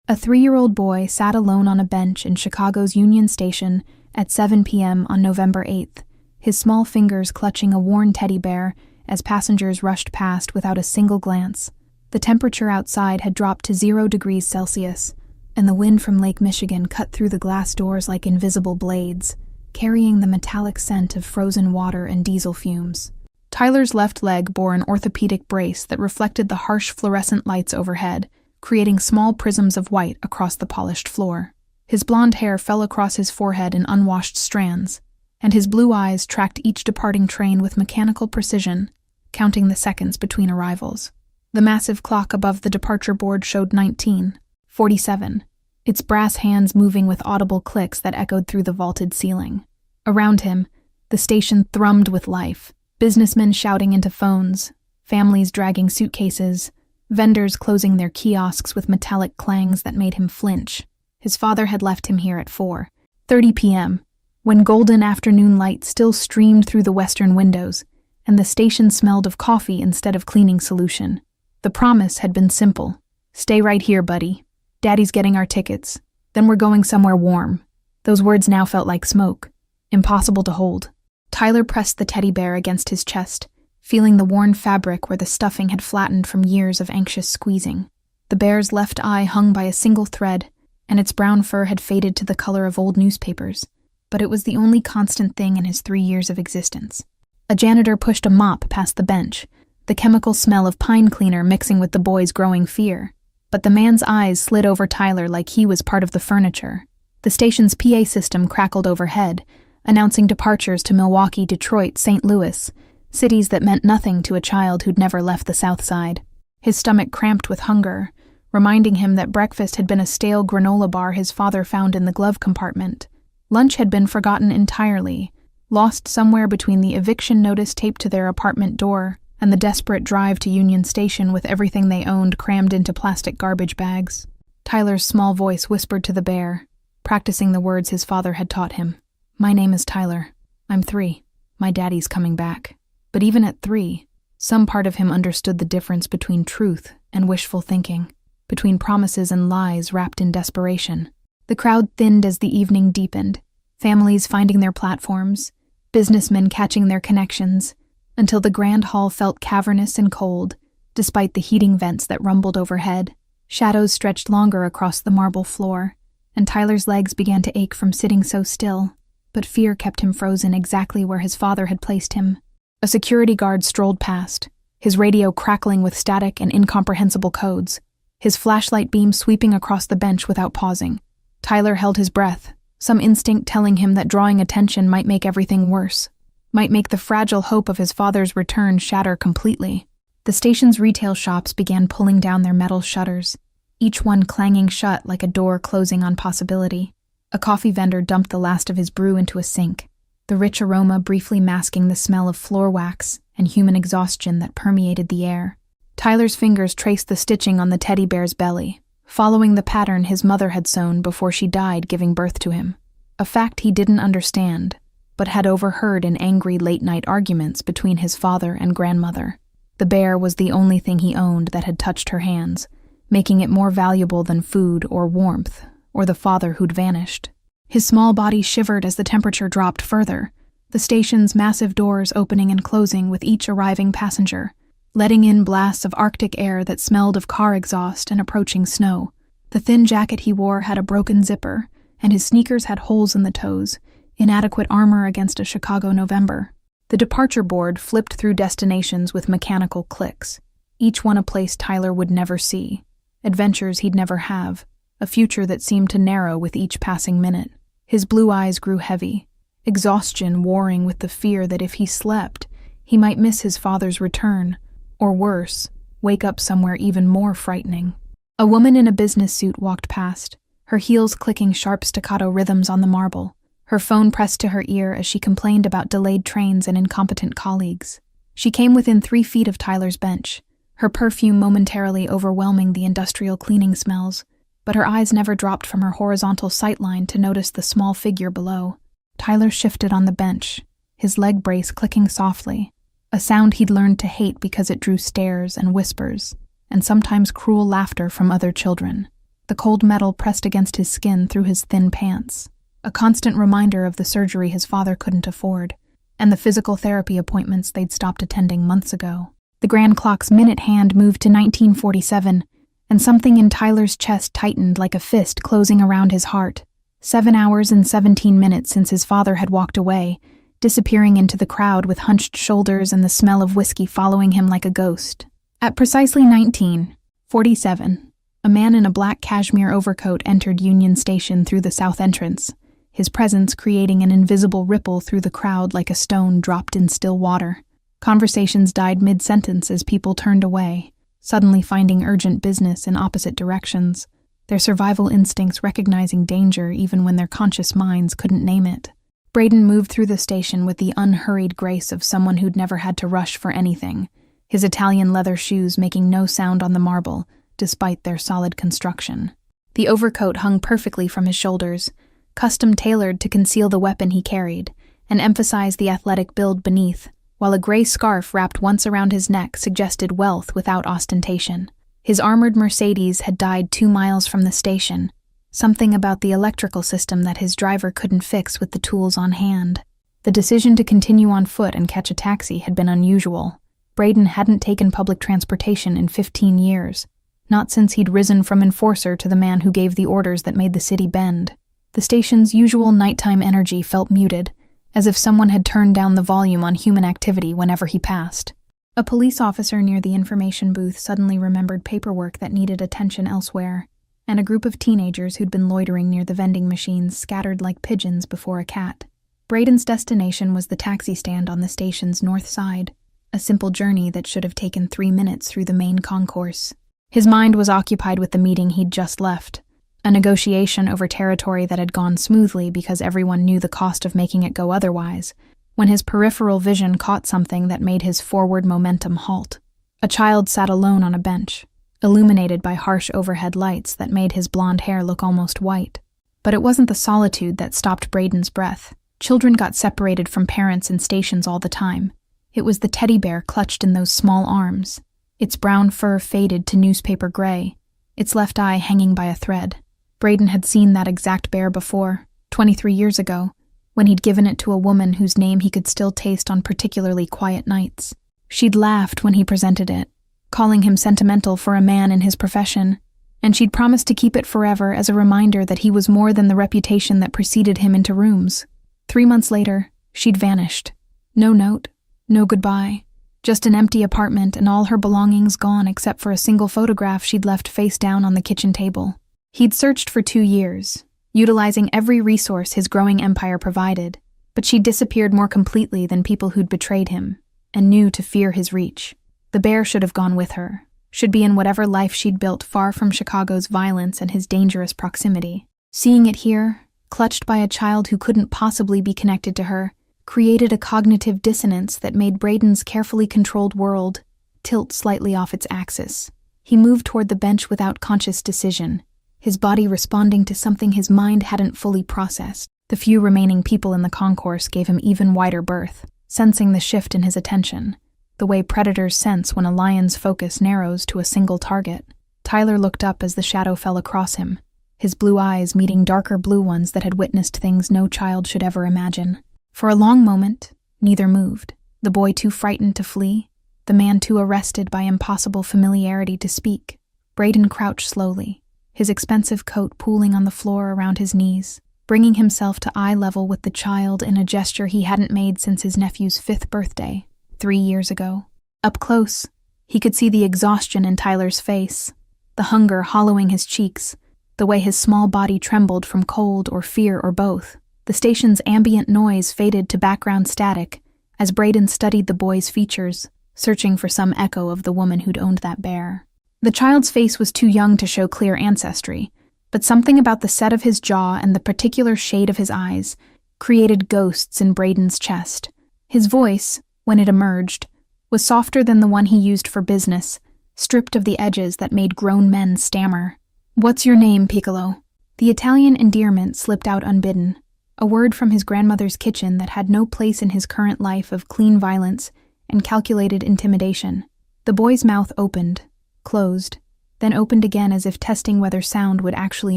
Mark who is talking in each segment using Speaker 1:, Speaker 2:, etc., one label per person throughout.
Speaker 1: A 3-year-old boy sat alone on a bench in Chicago's Union Station at 7 p.m. on November 8th, his small fingers clutching a worn teddy bear as passengers rushed past without a single glance. The temperature outside had dropped to 0 degrees Celsius, and the wind from Lake Michigan cut through the glass doors like invisible blades, carrying the metallic scent of frozen water and diesel fumes. Tyler's left leg bore an orthopedic brace that reflected the harsh fluorescent lights overhead, creating small prisms of white across the polished floor. His blonde hair fell across his forehead in unwashed strands, and his blue eyes tracked each departing train with mechanical precision, counting the seconds between arrivals. The massive clock above the departure board showed 19:47, its brass hands moving with audible clicks that echoed through the vaulted ceiling. Around him, the station thrummed with life, businessmen shouting into phones, families dragging suitcases, vendors closing their kiosks with metallic clangs that made him flinch. His father had left him here at 4:30 p.m., when golden afternoon light still streamed through the western windows, and the station smelled of coffee instead of cleaning solution. The promise had been simple. Stay right here, buddy. Daddy's getting our tickets. Then we're going somewhere warm. Those words now felt like smoke. Impossible to hold. Tyler pressed the teddy bear against his chest, feeling the worn fabric where the stuffing had flattened from years of anxious squeezing. The bear's left eye hung by a single thread, and its brown fur had faded to the color of old newspapers, but it was the only constant thing in his 3 years of existence. A janitor pushed a mop past the bench, the chemical smell of pine cleaner mixing with the boy's growing fear. But the man's eyes slid over Tyler like he was part of the furniture. The station's PA system crackled overhead, announcing departures to Milwaukee, Detroit, St. Louis, cities that meant nothing to a child who'd never left the South Side. His stomach cramped with hunger, reminding him that breakfast had been a stale granola bar his father found in the glove compartment. Lunch had been forgotten entirely, lost somewhere between the eviction notice taped to their apartment door and the desperate drive to Union Station with everything they owned crammed into plastic garbage bags. Tyler's small voice whispered to the bear, practicing the words his father had taught him. "My name is Tyler. I'm 3. My daddy's coming back." But even at 3, some part of him understood the difference between truth and wishful thinking, between promises and lies wrapped in desperation. The crowd thinned as the evening deepened, families finding their platforms, businessmen catching their connections, until the grand hall felt cavernous and cold, despite the heating vents that rumbled overhead. Shadows stretched longer across the marble floor, and Tyler's legs began to ache from sitting so still, but fear kept him frozen exactly where his father had placed him. A security guard strolled past, his radio crackling with static and incomprehensible codes, his flashlight beam sweeping across the bench without pausing. Tyler held his breath, some instinct telling him that drawing attention might make everything worse, might make the fragile hope of his father's return shatter completely. The station's retail shops began pulling down their metal shutters, each one clanging shut like a door closing on possibility. A coffee vendor dumped the last of his brew into a sink, the rich aroma briefly masking the smell of floor wax and human exhaustion that permeated the air. Tyler's fingers traced the stitching on the teddy bear's belly, following the pattern his mother had sewn before she died giving birth to him. A fact he didn't understand, but had overheard in angry late-night arguments between his father and grandmother. The bear was the only thing he owned that had touched her hands, making it more valuable than food or warmth, or the father who'd vanished. His small body shivered as the temperature dropped further, the station's massive doors opening and closing with each arriving passenger, letting in blasts of Arctic air that smelled of car exhaust and approaching snow. The thin jacket he wore had a broken zipper, and his sneakers had holes in the toes, inadequate armor against a Chicago November. The departure board flipped through destinations with mechanical clicks, each one a place Tyler would never see, adventures he'd never have, a future that seemed to narrow with each passing minute. His blue eyes grew heavy, exhaustion warring with the fear that if he slept, he might miss his father's return, or worse, wake up somewhere even more frightening. A woman in a business suit walked past, her heels clicking sharp staccato rhythms on the marble, her phone pressed to her ear as she complained about delayed trains and incompetent colleagues. She came within 3 feet of Tyler's bench, her perfume momentarily overwhelming the industrial cleaning smells, but her eyes never dropped from her horizontal sightline to notice the small figure below. Tyler shifted on the bench, his leg brace clicking softly, a sound he'd learned to hate because it drew stares and whispers, and sometimes cruel laughter from other children. the cold metal pressed against his skin through his thin pants, a constant reminder of the surgery his father couldn't afford, and the physical therapy appointments they'd stopped attending months ago. The grand clock's minute hand moved to 1947, and something in Tyler's chest tightened like a fist closing around his heart. 7 hours and 17 minutes since his father had walked away, disappearing into the crowd with hunched shoulders and the smell of whiskey following him like a ghost. At precisely 19:47, a man in a black cashmere overcoat entered Union Station through the south entrance, his presence creating an invisible ripple through the crowd like a stone dropped in still water. Conversations died mid-sentence as people turned away, suddenly finding urgent business in opposite directions, their survival instincts recognizing danger even when their conscious minds couldn't name it. Braden moved through the station with the unhurried grace of someone who'd never had to rush for anything, his Italian leather shoes making no sound on the marble, despite their solid construction. The overcoat hung perfectly from his shoulders, custom-tailored to conceal the weapon he carried, and emphasize the athletic build beneath, while a gray scarf wrapped once around his neck suggested wealth without ostentation. His armored Mercedes had died 2 miles from the station, something about the electrical system that his driver couldn't fix with the tools on hand. The decision to continue on foot and catch a taxi had been unusual. Braden hadn't taken public transportation in 15 years, not since he'd risen from enforcer to the man who gave the orders that made the city bend. The station's usual nighttime energy felt muted, as if someone had turned down the volume on human activity whenever he passed. A police officer near the information booth suddenly remembered paperwork that needed attention elsewhere, and a group of teenagers who'd been loitering near the vending machines scattered like pigeons before a cat. Braden's destination was the taxi stand on the station's north side, a simple journey that should have taken 3 minutes through the main concourse. His mind was occupied with the meeting he'd just left, a negotiation over territory that had gone smoothly because everyone knew the cost of making it go otherwise, when his peripheral vision caught something that made his forward momentum halt. A child sat alone on a bench, illuminated by harsh overhead lights that made his blonde hair look almost white. But it wasn't the solitude that stopped Braden's breath. Children got separated from parents in stations all the time. It was the teddy bear clutched in those small arms, its brown fur faded to newspaper gray, its left eye hanging by a thread. Braden had seen that exact bear before, 23 years ago, when he'd given it to a woman whose name he could still taste on particularly quiet nights. She'd laughed when he presented it, calling him sentimental for a man in his profession, and she'd promised to keep it forever as a reminder that he was more than the reputation that preceded him into rooms. 3 months later, she'd vanished. No note, no goodbye, just an empty apartment and all her belongings gone except for a single photograph she'd left face down on the kitchen table. He'd searched for 2 years, utilizing every resource his growing empire provided, but she'd disappeared more completely than people who'd betrayed him, and knew to fear his reach. The bear should have gone with her, should be in whatever life she'd built far from Chicago's violence and his dangerous proximity. Seeing it here, clutched by a child who couldn't possibly be connected to her, created a cognitive dissonance that made Braden's carefully controlled world tilt slightly off its axis. He moved toward the bench without conscious decision, his body responding to something his mind hadn't fully processed. The few remaining people in the concourse gave him even wider berth, sensing the shift in his attention, the way predators sense when a lion's focus narrows to a single target. Tyler looked up as the shadow fell across him, his blue eyes meeting darker blue ones that had witnessed things no child should ever imagine. For a long moment, neither moved, the boy too frightened to flee, the man too arrested by impossible familiarity to speak. Braden crouched slowly, his expensive coat pooling on the floor around his knees, bringing himself to eye level with the child in a gesture he hadn't made since his nephew's 5th birthday, 3 years ago. Up close, he could see the exhaustion in Tyler's face, the hunger hollowing his cheeks, the way his small body trembled from cold or fear or both. The station's ambient noise faded to background static as Braden studied the boy's features, searching for some echo of the woman who'd owned that bear. The child's face was too young to show clear ancestry, but something about the set of his jaw and the particular shade of his eyes created ghosts in Braden's chest. His voice, when it emerged, was softer than the one he used for business, stripped of the edges that made grown men stammer. "What's your name, Piccolo?" The Italian endearment slipped out unbidden, a word from his grandmother's kitchen that had no place in his current life of clean violence and calculated intimidation. The boy's mouth opened, closed, then opened again as if testing whether sound would actually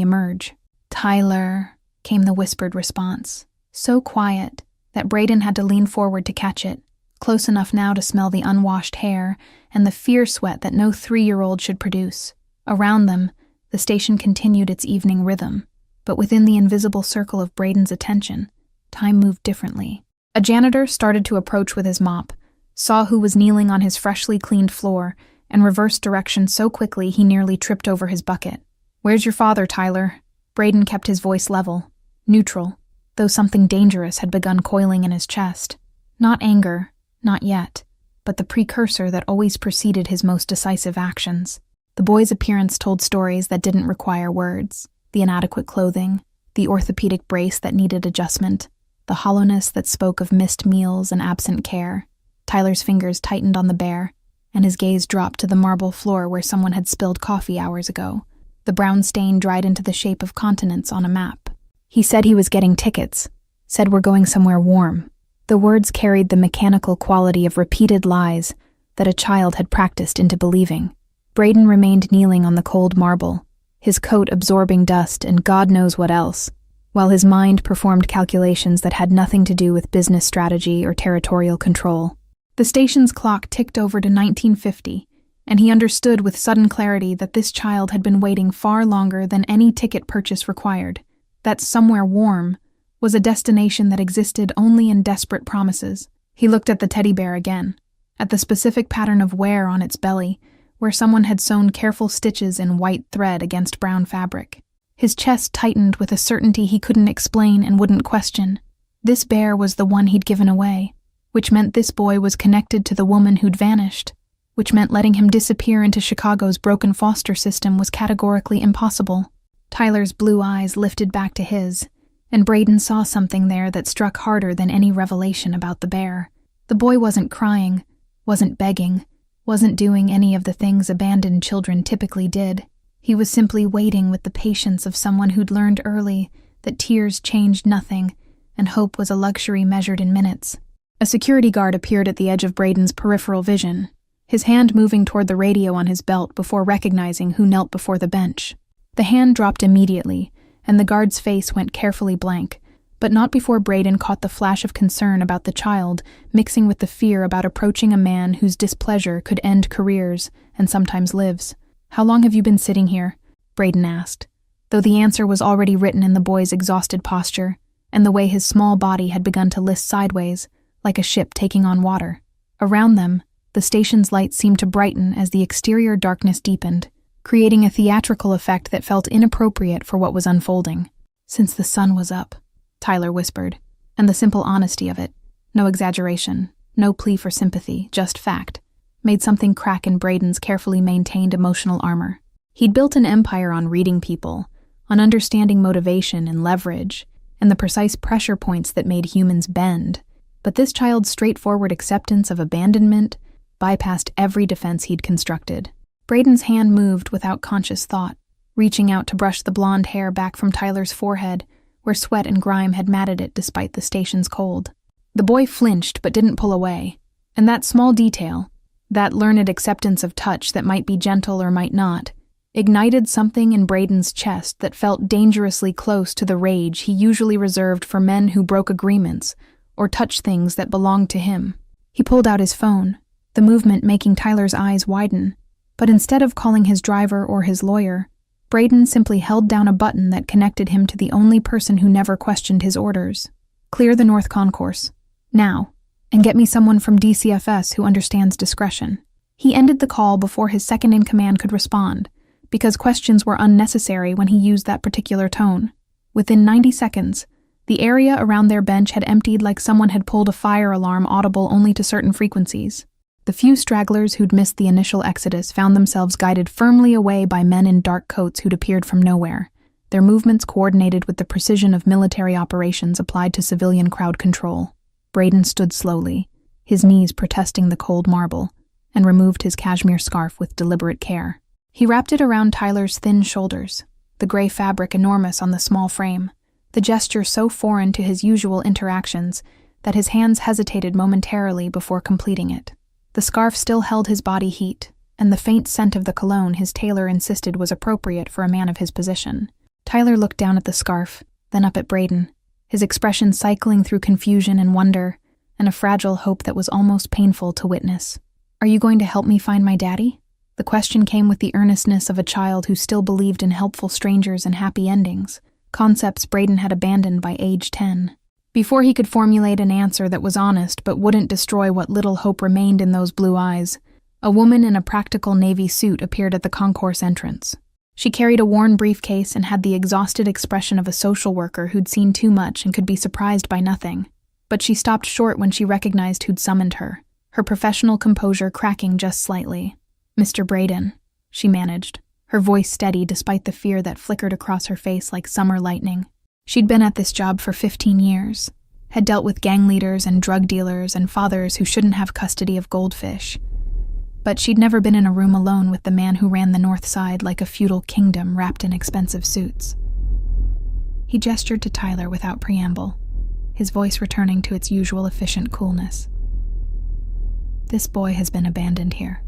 Speaker 1: emerge. "Tyler," came the whispered response, so quiet that Braden had to lean forward to catch it, close enough now to smell the unwashed hair and the fear sweat that no 3-year-old should produce. Around them, the station continued its evening rhythm, but within the invisible circle of Braden's attention, time moved differently. A janitor started to approach with his mop, saw who was kneeling on his freshly cleaned floor, and reversed direction so quickly he nearly tripped over his bucket. "Where's your father, Tyler?" Braden kept his voice level, neutral, though something dangerous had begun coiling in his chest. Not anger, not yet, but the precursor that always preceded his most decisive actions. The boy's appearance told stories that didn't require words: the inadequate clothing, the orthopedic brace that needed adjustment, the hollowness that spoke of missed meals and absent care. Tyler's fingers tightened on the bear, and his gaze dropped to the marble floor where someone had spilled coffee hours ago. The brown stain dried into the shape of continents on a map. He said he was getting tickets, said we're going somewhere warm. The words carried the mechanical quality of repeated lies that a child had practiced into believing. Braden remained kneeling on the cold marble, his coat absorbing dust and God knows what else, while his mind performed calculations that had nothing to do with business strategy or territorial control. The station's clock ticked over to 1950, and he understood with sudden clarity that this child had been waiting far longer than any ticket purchase required. That somewhere warm was a destination that existed only in desperate promises. He looked at the teddy bear again, at the specific pattern of wear on its belly, where someone had sewn careful stitches in white thread against brown fabric. His chest tightened with a certainty he couldn't explain and wouldn't question. This bear was the one he'd given away, which meant this boy was connected to the woman who'd vanished, which meant letting him disappear into Chicago's broken foster system was categorically impossible. Tyler's blue eyes lifted back to his, and Braden saw something there that struck harder than any revelation about the bear. The boy wasn't crying, wasn't begging, wasn't doing any of the things abandoned children typically did. He was simply waiting with the patience of someone who'd learned early that tears changed nothing, and hope was a luxury measured in minutes. A security guard appeared at the edge of Braden's peripheral vision, his hand moving toward the radio on his belt before recognizing who knelt before the bench. The hand dropped immediately, and the guard's face went carefully blank, but not before Braden caught the flash of concern about the child mixing with the fear about approaching a man whose displeasure could end careers and sometimes lives. "How long have you been sitting here?" Braden asked, though the answer was already written in the boy's exhausted posture and the way his small body had begun to list sideways, like a ship taking on water. Around them, the station's lights seemed to brighten as the exterior darkness deepened, creating a theatrical effect that felt inappropriate for what was unfolding. "Since the sun was up," Tyler whispered, and the simple honesty of it, no exaggeration, no plea for sympathy, just fact, made something crack in Braden's carefully maintained emotional armor. He'd built an empire on reading people, on understanding motivation and leverage, and the precise pressure points that made humans bend. But this child's straightforward acceptance of abandonment bypassed every defense he'd constructed. Braden's hand moved without conscious thought, reaching out to brush the blonde hair back from Tyler's forehead, where sweat and grime had matted it despite the station's cold. The boy flinched but didn't pull away, and that small detail, that learned acceptance of touch that might be gentle or might not, ignited something in Braden's chest that felt dangerously close to the rage he usually reserved for men who broke agreements or touched things that belonged to him. He pulled out his phone, the movement making Tyler's eyes widen, but instead of calling his driver or his lawyer, Braden simply held down a button that connected him to the only person who never questioned his orders. "Clear the North Concourse. Now. And get me someone from DCFS who understands discretion." He ended the call before his second-in-command could respond, because questions were unnecessary when he used that particular tone. Within 90 seconds, the area around their bench had emptied like someone had pulled a fire alarm audible only to certain frequencies. The few stragglers who'd missed the initial exodus found themselves guided firmly away by men in dark coats who'd appeared from nowhere, their movements coordinated with the precision of military operations applied to civilian crowd control. Braden stood slowly, his knees protesting the cold marble, and removed his cashmere scarf with deliberate care. He wrapped it around Tyler's thin shoulders, the gray fabric enormous on the small frame, the gesture so foreign to his usual interactions that his hands hesitated momentarily before completing it. The scarf still held his body heat, and the faint scent of the cologne his tailor insisted was appropriate for a man of his position. Tyler looked down at the scarf, then up at Braden, his expression cycling through confusion and wonder, and a fragile hope that was almost painful to witness. "Are you going to help me find my daddy?" The question came with the earnestness of a child who still believed in helpful strangers and happy endings, concepts Braden had abandoned by age 10. Before he could formulate an answer that was honest but wouldn't destroy what little hope remained in those blue eyes, a woman in a practical navy suit appeared at the concourse entrance. She carried a worn briefcase and had the exhausted expression of a social worker who'd seen too much and could be surprised by nothing. But she stopped short when she recognized who'd summoned her, her professional composure cracking just slightly. "Mr. Braden," she managed, her voice steady despite the fear that flickered across her face like summer lightning. She'd been at this job for 15 years, had dealt with gang leaders and drug dealers and fathers who shouldn't have custody of goldfish. But she'd never been in a room alone with the man who ran the North Side like a feudal kingdom wrapped in expensive suits. He gestured to Tyler without preamble, his voice returning to its usual efficient coolness. "This boy has been abandoned here."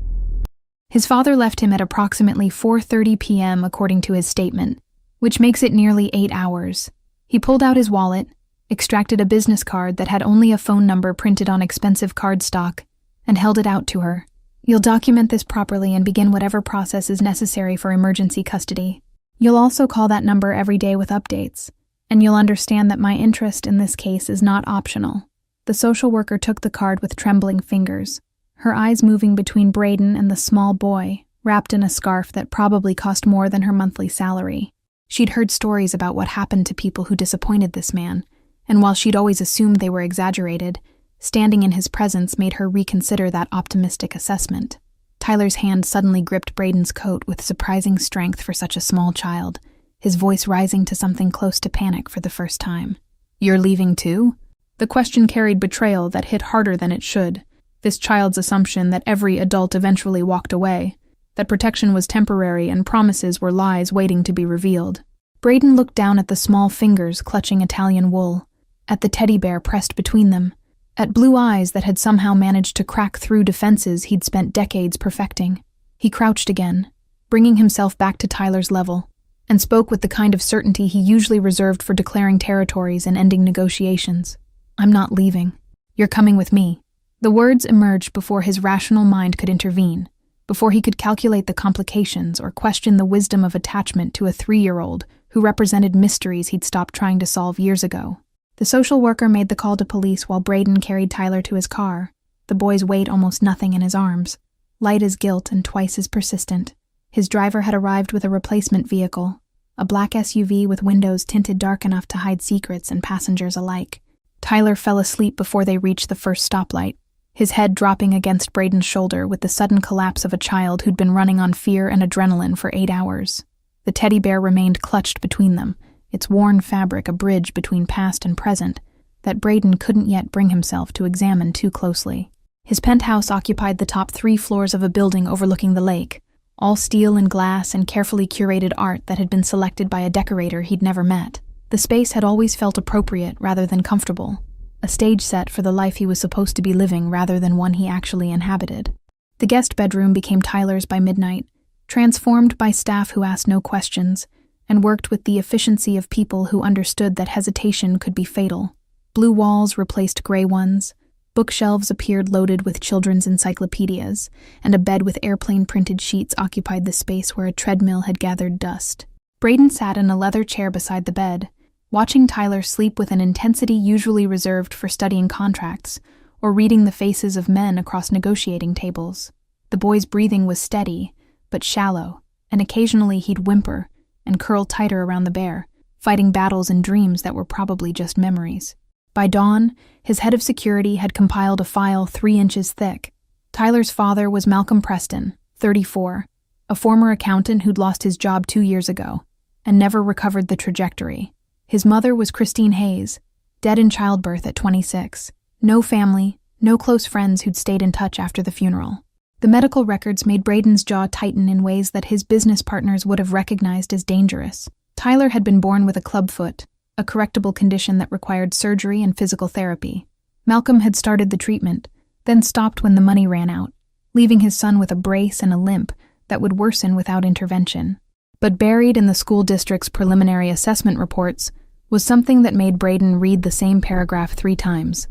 Speaker 1: His father left him at approximately 4:30 p.m. according to his statement, which makes it nearly 8 hours. He pulled out his wallet, extracted a business card that had only a phone number printed on expensive cardstock, and held it out to her. "You'll document this properly and begin whatever process is necessary for emergency custody. You'll also call that number every day with updates, and you'll understand that my interest in this case is not optional." The social worker took the card with trembling fingers, her eyes moving between Braden and the small boy, wrapped in a scarf that probably cost more than her monthly salary. She'd heard stories about what happened to people who disappointed this man, and while she'd always assumed they were exaggerated, standing in his presence made her reconsider that optimistic assessment. Tyler's hand suddenly gripped Braden's coat with surprising strength for such a small child, his voice rising to something close to panic for the first time. "You're leaving too?" The question carried betrayal that hit harder than it should, this child's assumption that every adult eventually walked away, that protection was temporary and promises were lies waiting to be revealed. Braden looked down at the small fingers clutching Italian wool, at the teddy bear pressed between them, at blue eyes that had somehow managed to crack through defenses he'd spent decades perfecting. He crouched again, bringing himself back to Tyler's level, and spoke with the kind of certainty he usually reserved for declaring territories and ending negotiations. "I'm not leaving. You're coming with me." The words emerged before his rational mind could intervene, before he could calculate the complications or question the wisdom of attachment to a 3-year-old who represented mysteries he'd stopped trying to solve years ago. The social worker made the call to police while Braden carried Tyler to his car, the boy's weight almost nothing in his arms, light as guilt and twice as persistent. His driver had arrived with a replacement vehicle, a black SUV with windows tinted dark enough to hide secrets and passengers alike. Tyler fell asleep before they reached the first stoplight, his head dropping against Braden's shoulder with the sudden collapse of a child who'd been running on fear and adrenaline for 8 hours. The teddy bear remained clutched between them, its worn fabric a bridge between past and present that Braden couldn't yet bring himself to examine too closely. His penthouse occupied the top 3 floors of a building overlooking the lake, all steel and glass and carefully curated art that had been selected by a decorator he'd never met. The space had always felt appropriate rather than comfortable, a stage set for the life he was supposed to be living rather than one he actually inhabited. The guest bedroom became Tyler's by midnight, transformed by staff who asked no questions, and worked with the efficiency of people who understood that hesitation could be fatal. Blue walls replaced gray ones, bookshelves appeared loaded with children's encyclopedias, and a bed with airplane-printed sheets occupied the space where a treadmill had gathered dust. Braden sat in a leather chair beside the bed, watching Tyler sleep with an intensity usually reserved for studying contracts or reading the faces of men across negotiating tables. The boy's breathing was steady, but shallow, and occasionally he'd whimper and curl tighter around the bear, fighting battles and dreams that were probably just memories. By dawn, his head of security had compiled a file 3 inches thick. Tyler's father was Malcolm Preston, 34, a former accountant who'd lost his job 2 years ago and never recovered the trajectory. His mother was Christine Hayes, dead in childbirth at 26. No family, no close friends who'd stayed in touch after the funeral. The medical records made Braden's jaw tighten in ways that his business partners would have recognized as dangerous. Tyler had been born with a clubfoot, a correctable condition that required surgery and physical therapy. Malcolm had started the treatment, then stopped when the money ran out, leaving his son with a brace and a limp that would worsen without intervention. But buried in the school district's preliminary assessment reports was something that made Braden read the same paragraph 3 times.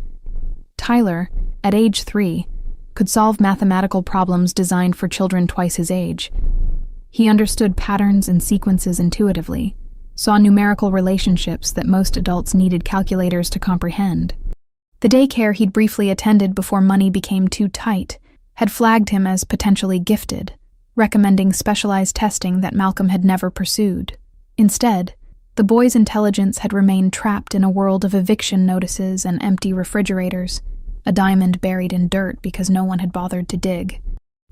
Speaker 1: Tyler, at age 3, could solve mathematical problems designed for children twice his age. He understood patterns and sequences intuitively, saw numerical relationships that most adults needed calculators to comprehend. The daycare he'd briefly attended before money became too tight had flagged him as potentially gifted, recommending specialized testing that Malcolm had never pursued. Instead, the boy's intelligence had remained trapped in a world of eviction notices and empty refrigerators, a diamond buried in dirt because no one had bothered to dig.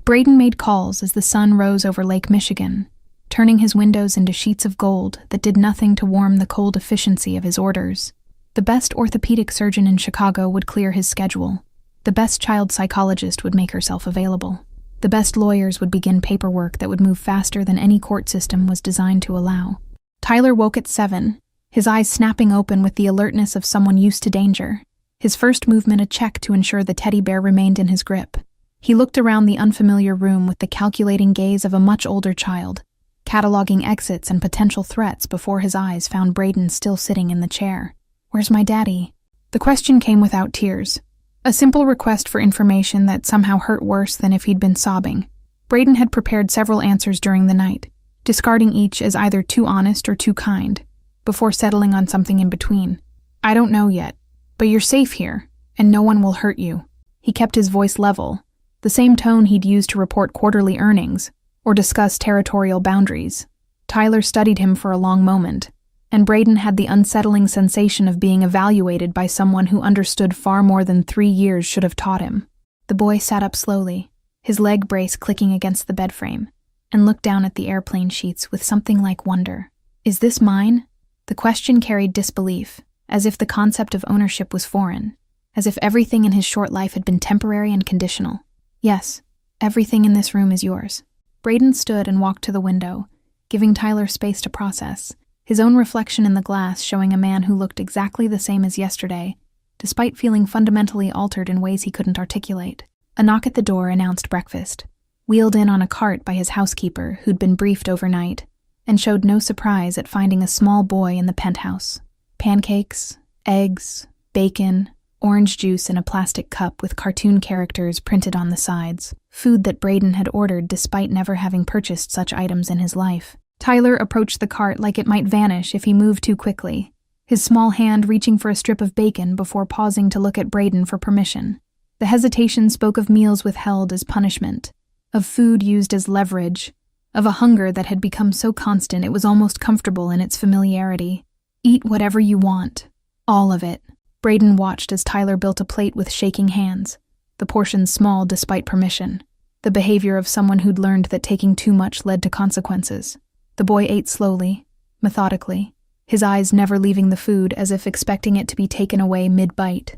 Speaker 1: Braden made calls as the sun rose over Lake Michigan, turning his windows into sheets of gold that did nothing to warm the cold efficiency of his orders. The best orthopedic surgeon in Chicago would clear his schedule. The best child psychologist would make herself available. The best lawyers would begin paperwork that would move faster than any court system was designed to allow. Tyler woke at 7, his eyes snapping open with the alertness of someone used to danger. His first movement a check to ensure the teddy bear remained in his grip. He looked around the unfamiliar room with the calculating gaze of a much older child, cataloging exits and potential threats before his eyes found Braden still sitting in the chair. "Where's my daddy?" The question came without tears. A simple request for information that somehow hurt worse than if he'd been sobbing. Braden had prepared several answers during the night, discarding each as either too honest or too kind, before settling on something in between. "I don't know yet, but you're safe here, and no one will hurt you." He kept his voice level, the same tone he'd used to report quarterly earnings or discuss territorial boundaries. Tyler studied him for a long moment, and Braden had the unsettling sensation of being evaluated by someone who understood far more than 3 years should have taught him. The boy sat up slowly, his leg brace clicking against the bed frame, and looked down at the airplane sheets with something like wonder. "Is this mine?" The question carried disbelief, as if the concept of ownership was foreign, as if everything in his short life had been temporary and conditional. "Yes, everything in this room is yours." Braden stood and walked to the window, giving Tyler space to process, his own reflection in the glass showing a man who looked exactly the same as yesterday, despite feeling fundamentally altered in ways he couldn't articulate. A knock at the door announced breakfast, wheeled in on a cart by his housekeeper who'd been briefed overnight, and showed no surprise at finding a small boy in the penthouse. Pancakes, eggs, bacon, orange juice in a plastic cup with cartoon characters printed on the sides, food that Braden had ordered despite never having purchased such items in his life. Tyler approached the cart like it might vanish if he moved too quickly, his small hand reaching for a strip of bacon before pausing to look at Braden for permission. The hesitation spoke of meals withheld as punishment, of food used as leverage, of a hunger that had become so constant it was almost comfortable in its familiarity. "Eat whatever you want. All of it." Braden watched as Tyler built a plate with shaking hands, the portions small despite permission, the behavior of someone who'd learned that taking too much led to consequences. The boy ate slowly, methodically, his eyes never leaving the food as if expecting it to be taken away mid-bite.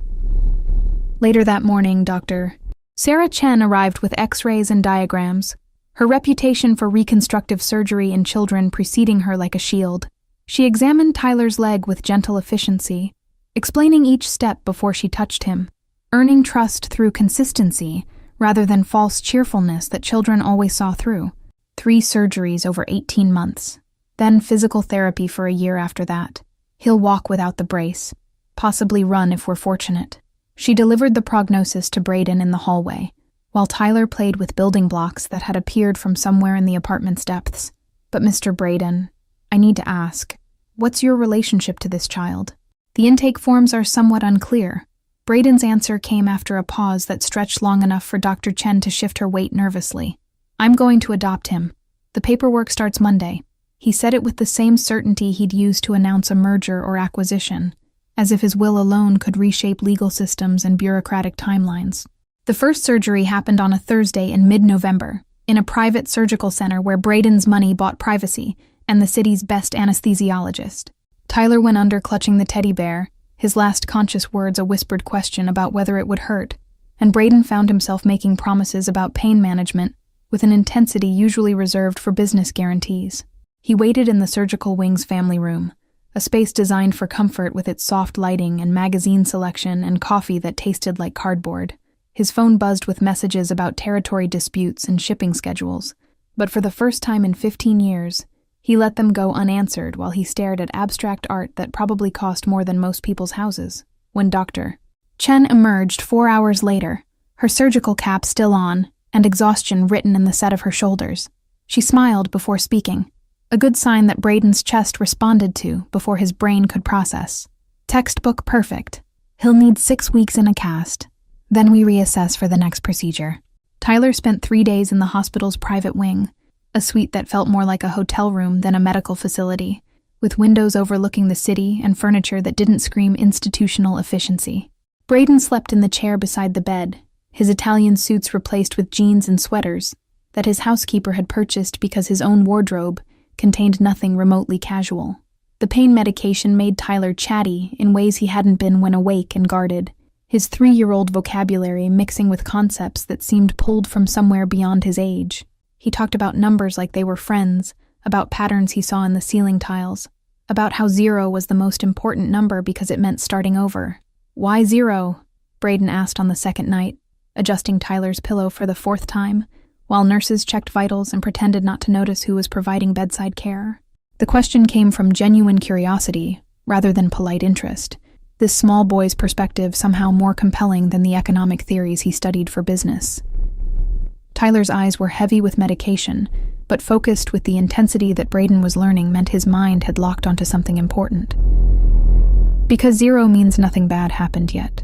Speaker 1: Later that morning, Dr. Sarah Chen arrived with x-rays and diagrams, her reputation for reconstructive surgery in children preceding her like a shield. She examined Tyler's leg with gentle efficiency, explaining each step before she touched him, earning trust through consistency rather than false cheerfulness that children always saw through. 3 surgeries over 18 months, then physical therapy for a year after that. He'll walk without the brace, possibly run if we're fortunate. She delivered the prognosis to Braden in the hallway, while Tyler played with building blocks that had appeared from somewhere in the apartment's depths. "But Mr. Braden, I need to ask, what's your relationship to this child?" The intake forms are somewhat unclear. Braden's answer came after a pause that stretched long enough for Dr. Chen to shift her weight nervously. "I'm going to adopt him. The paperwork starts Monday." He said it with the same certainty he'd used to announce a merger or acquisition, as if his will alone could reshape legal systems and bureaucratic timelines. The first surgery happened on a Thursday in mid-November, in a private surgical center where Braden's money bought privacy and the city's best anesthesiologist. Tyler went under clutching the teddy bear, his last conscious words a whispered question about whether it would hurt, and Braden found himself making promises about pain management with an intensity usually reserved for business guarantees. He waited in the surgical wing's family room, a space designed for comfort with its soft lighting and magazine selection and coffee that tasted like cardboard. His phone buzzed with messages about territory disputes and shipping schedules, but for the first time in 15 years, he let them go unanswered while he stared at abstract art that probably cost more than most people's houses. When Dr. Chen emerged 4 hours later, her surgical cap still on and exhaustion written in the set of her shoulders, she smiled before speaking, a good sign that Braden's chest responded to before his brain could process. Textbook perfect. He'll need 6 weeks in a cast. Then we reassess for the next procedure. Tyler spent 3 days in the hospital's private wing, a suite that felt more like a hotel room than a medical facility, with windows overlooking the city and furniture that didn't scream institutional efficiency. Braden slept in the chair beside the bed, his Italian suits replaced with jeans and sweaters that his housekeeper had purchased because his own wardrobe contained nothing remotely casual. The pain medication made Tyler chatty in ways he hadn't been when awake and guarded, his 3-year-old vocabulary mixing with concepts that seemed pulled from somewhere beyond his age. He talked about numbers like they were friends, about patterns he saw in the ceiling tiles, about how 0 was the most important number because it meant starting over. "Why 0?" Braden asked on the second night, adjusting Tyler's pillow for the 4th time, while nurses checked vitals and pretended not to notice who was providing bedside care. The question came from genuine curiosity, rather than polite interest, this small boy's perspective somehow more compelling than the economic theories he studied for business. Tyler's eyes were heavy with medication, but focused with the intensity that Braden was learning meant his mind had locked onto something important. Because 0 means nothing bad happened yet.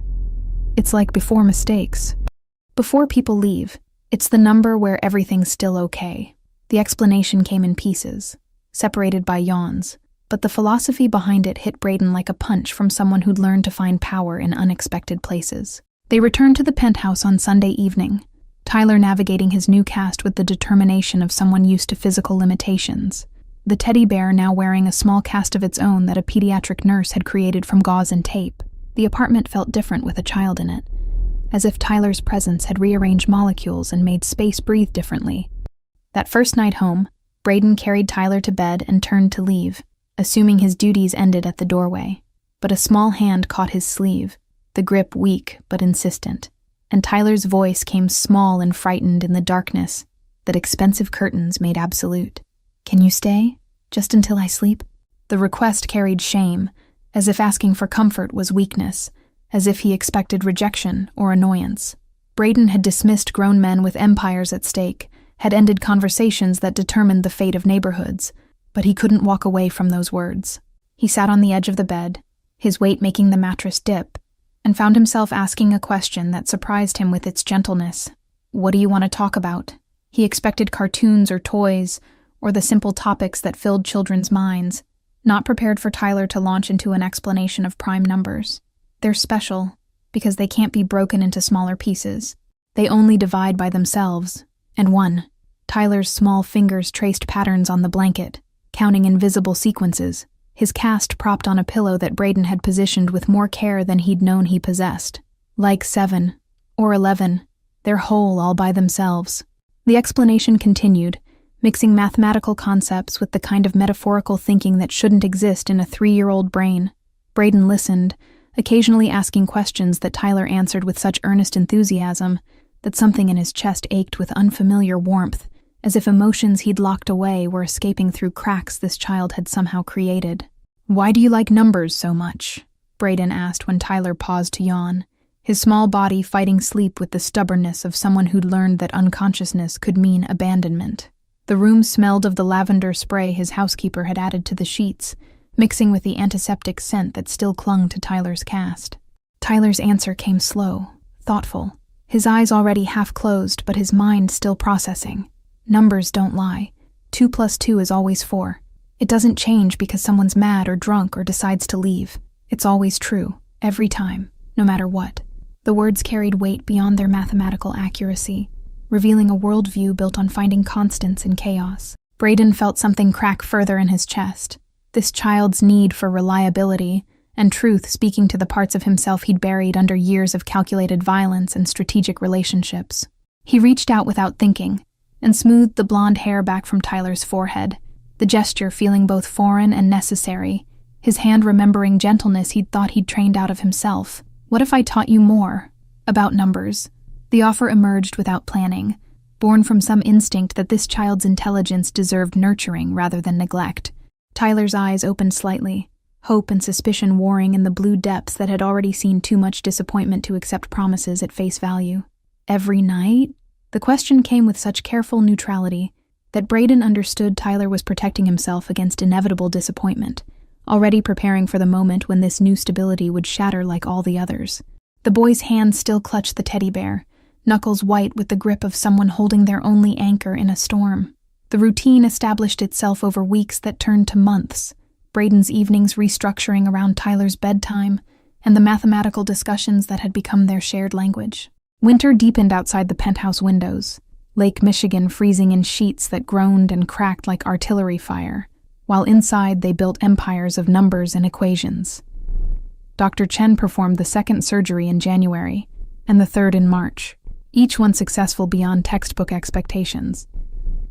Speaker 1: It's like before mistakes. Before people leave, it's the number where everything's still okay. The explanation came in pieces, separated by yawns, but the philosophy behind it hit Braden like a punch from someone who'd learned to find power in unexpected places. They returned to the penthouse on Sunday evening, Tyler navigating his new cast with the determination of someone used to physical limitations, the teddy bear now wearing a small cast of its own that a pediatric nurse had created from gauze and tape. The apartment felt different with a child in it, as if Tyler's presence had rearranged molecules and made space breathe differently. That first night home, Braden carried Tyler to bed and turned to leave, assuming his duties ended at the doorway. But a small hand caught his sleeve, the grip weak but insistent, and Tyler's voice came small and frightened in the darkness that expensive curtains made absolute. "Can you stay? Just until I sleep?" The request carried shame, as if asking for comfort was weakness, as if he expected rejection or annoyance. Braden had dismissed grown men with empires at stake, had ended conversations that determined the fate of neighborhoods, but he couldn't walk away from those words. He sat on the edge of the bed, his weight making the mattress dip, and found himself asking a question that surprised him with its gentleness. "What do you want to talk about?" He expected cartoons or toys, or the simple topics that filled children's minds, not prepared for Tyler to launch into an explanation of prime numbers. They're special because they can't be broken into smaller pieces. They only divide by themselves. And 1. Tyler's small fingers traced patterns on the blanket, counting invisible sequences, his cast propped on a pillow that Braden had positioned with more care than he'd known he possessed. Like 7 or 11, they're whole all by themselves. The explanation continued, mixing mathematical concepts with the kind of metaphorical thinking that shouldn't exist in a 3-year-old brain. Braden listened, occasionally asking questions that Tyler answered with such earnest enthusiasm that something in his chest ached with unfamiliar warmth, as if emotions he'd locked away were escaping through cracks this child had somehow created. "Why do you like numbers so much?" Braden asked when Tyler paused to yawn, his small body fighting sleep with the stubbornness of someone who'd learned that unconsciousness could mean abandonment. The room smelled of the lavender spray his housekeeper had added to the sheets, mixing with the antiseptic scent that still clung to Tyler's cast. Tyler's answer came slow, thoughtful, his eyes already half closed but his mind still processing. Numbers don't lie. 2 + 2 is always 4. It doesn't change because someone's mad or drunk or decides to leave. It's always true, every time, no matter what. The words carried weight beyond their mathematical accuracy, revealing a worldview built on finding constants in chaos. Braden felt something crack further in his chest, this child's need for reliability and truth speaking to the parts of himself he'd buried under years of calculated violence and strategic relationships. He reached out without thinking and smoothed the blonde hair back from Tyler's forehead, the gesture feeling both foreign and necessary, his hand remembering gentleness he'd thought he'd trained out of himself. "What if I taught you more? About numbers. The offer emerged without planning, born from some instinct that this child's intelligence deserved nurturing rather than neglect. Tyler's eyes opened slightly, hope and suspicion warring in the blue depths that had already seen too much disappointment to accept promises at face value. Every night? The question came with such careful neutrality that Braden understood Tyler was protecting himself against inevitable disappointment, already preparing for the moment when this new stability would shatter like all the others. The boy's hand still clutched the teddy bear, knuckles white with the grip of someone holding their only anchor in a storm. The routine established itself over weeks that turned to months, Braden's evenings restructuring around Tyler's bedtime, and the mathematical discussions that had become their shared language. Winter deepened outside the penthouse windows, Lake Michigan freezing in sheets that groaned and cracked like artillery fire, while inside they built empires of numbers and equations. Dr. Chen performed the second surgery in January, and the third in March, each one successful beyond textbook expectations.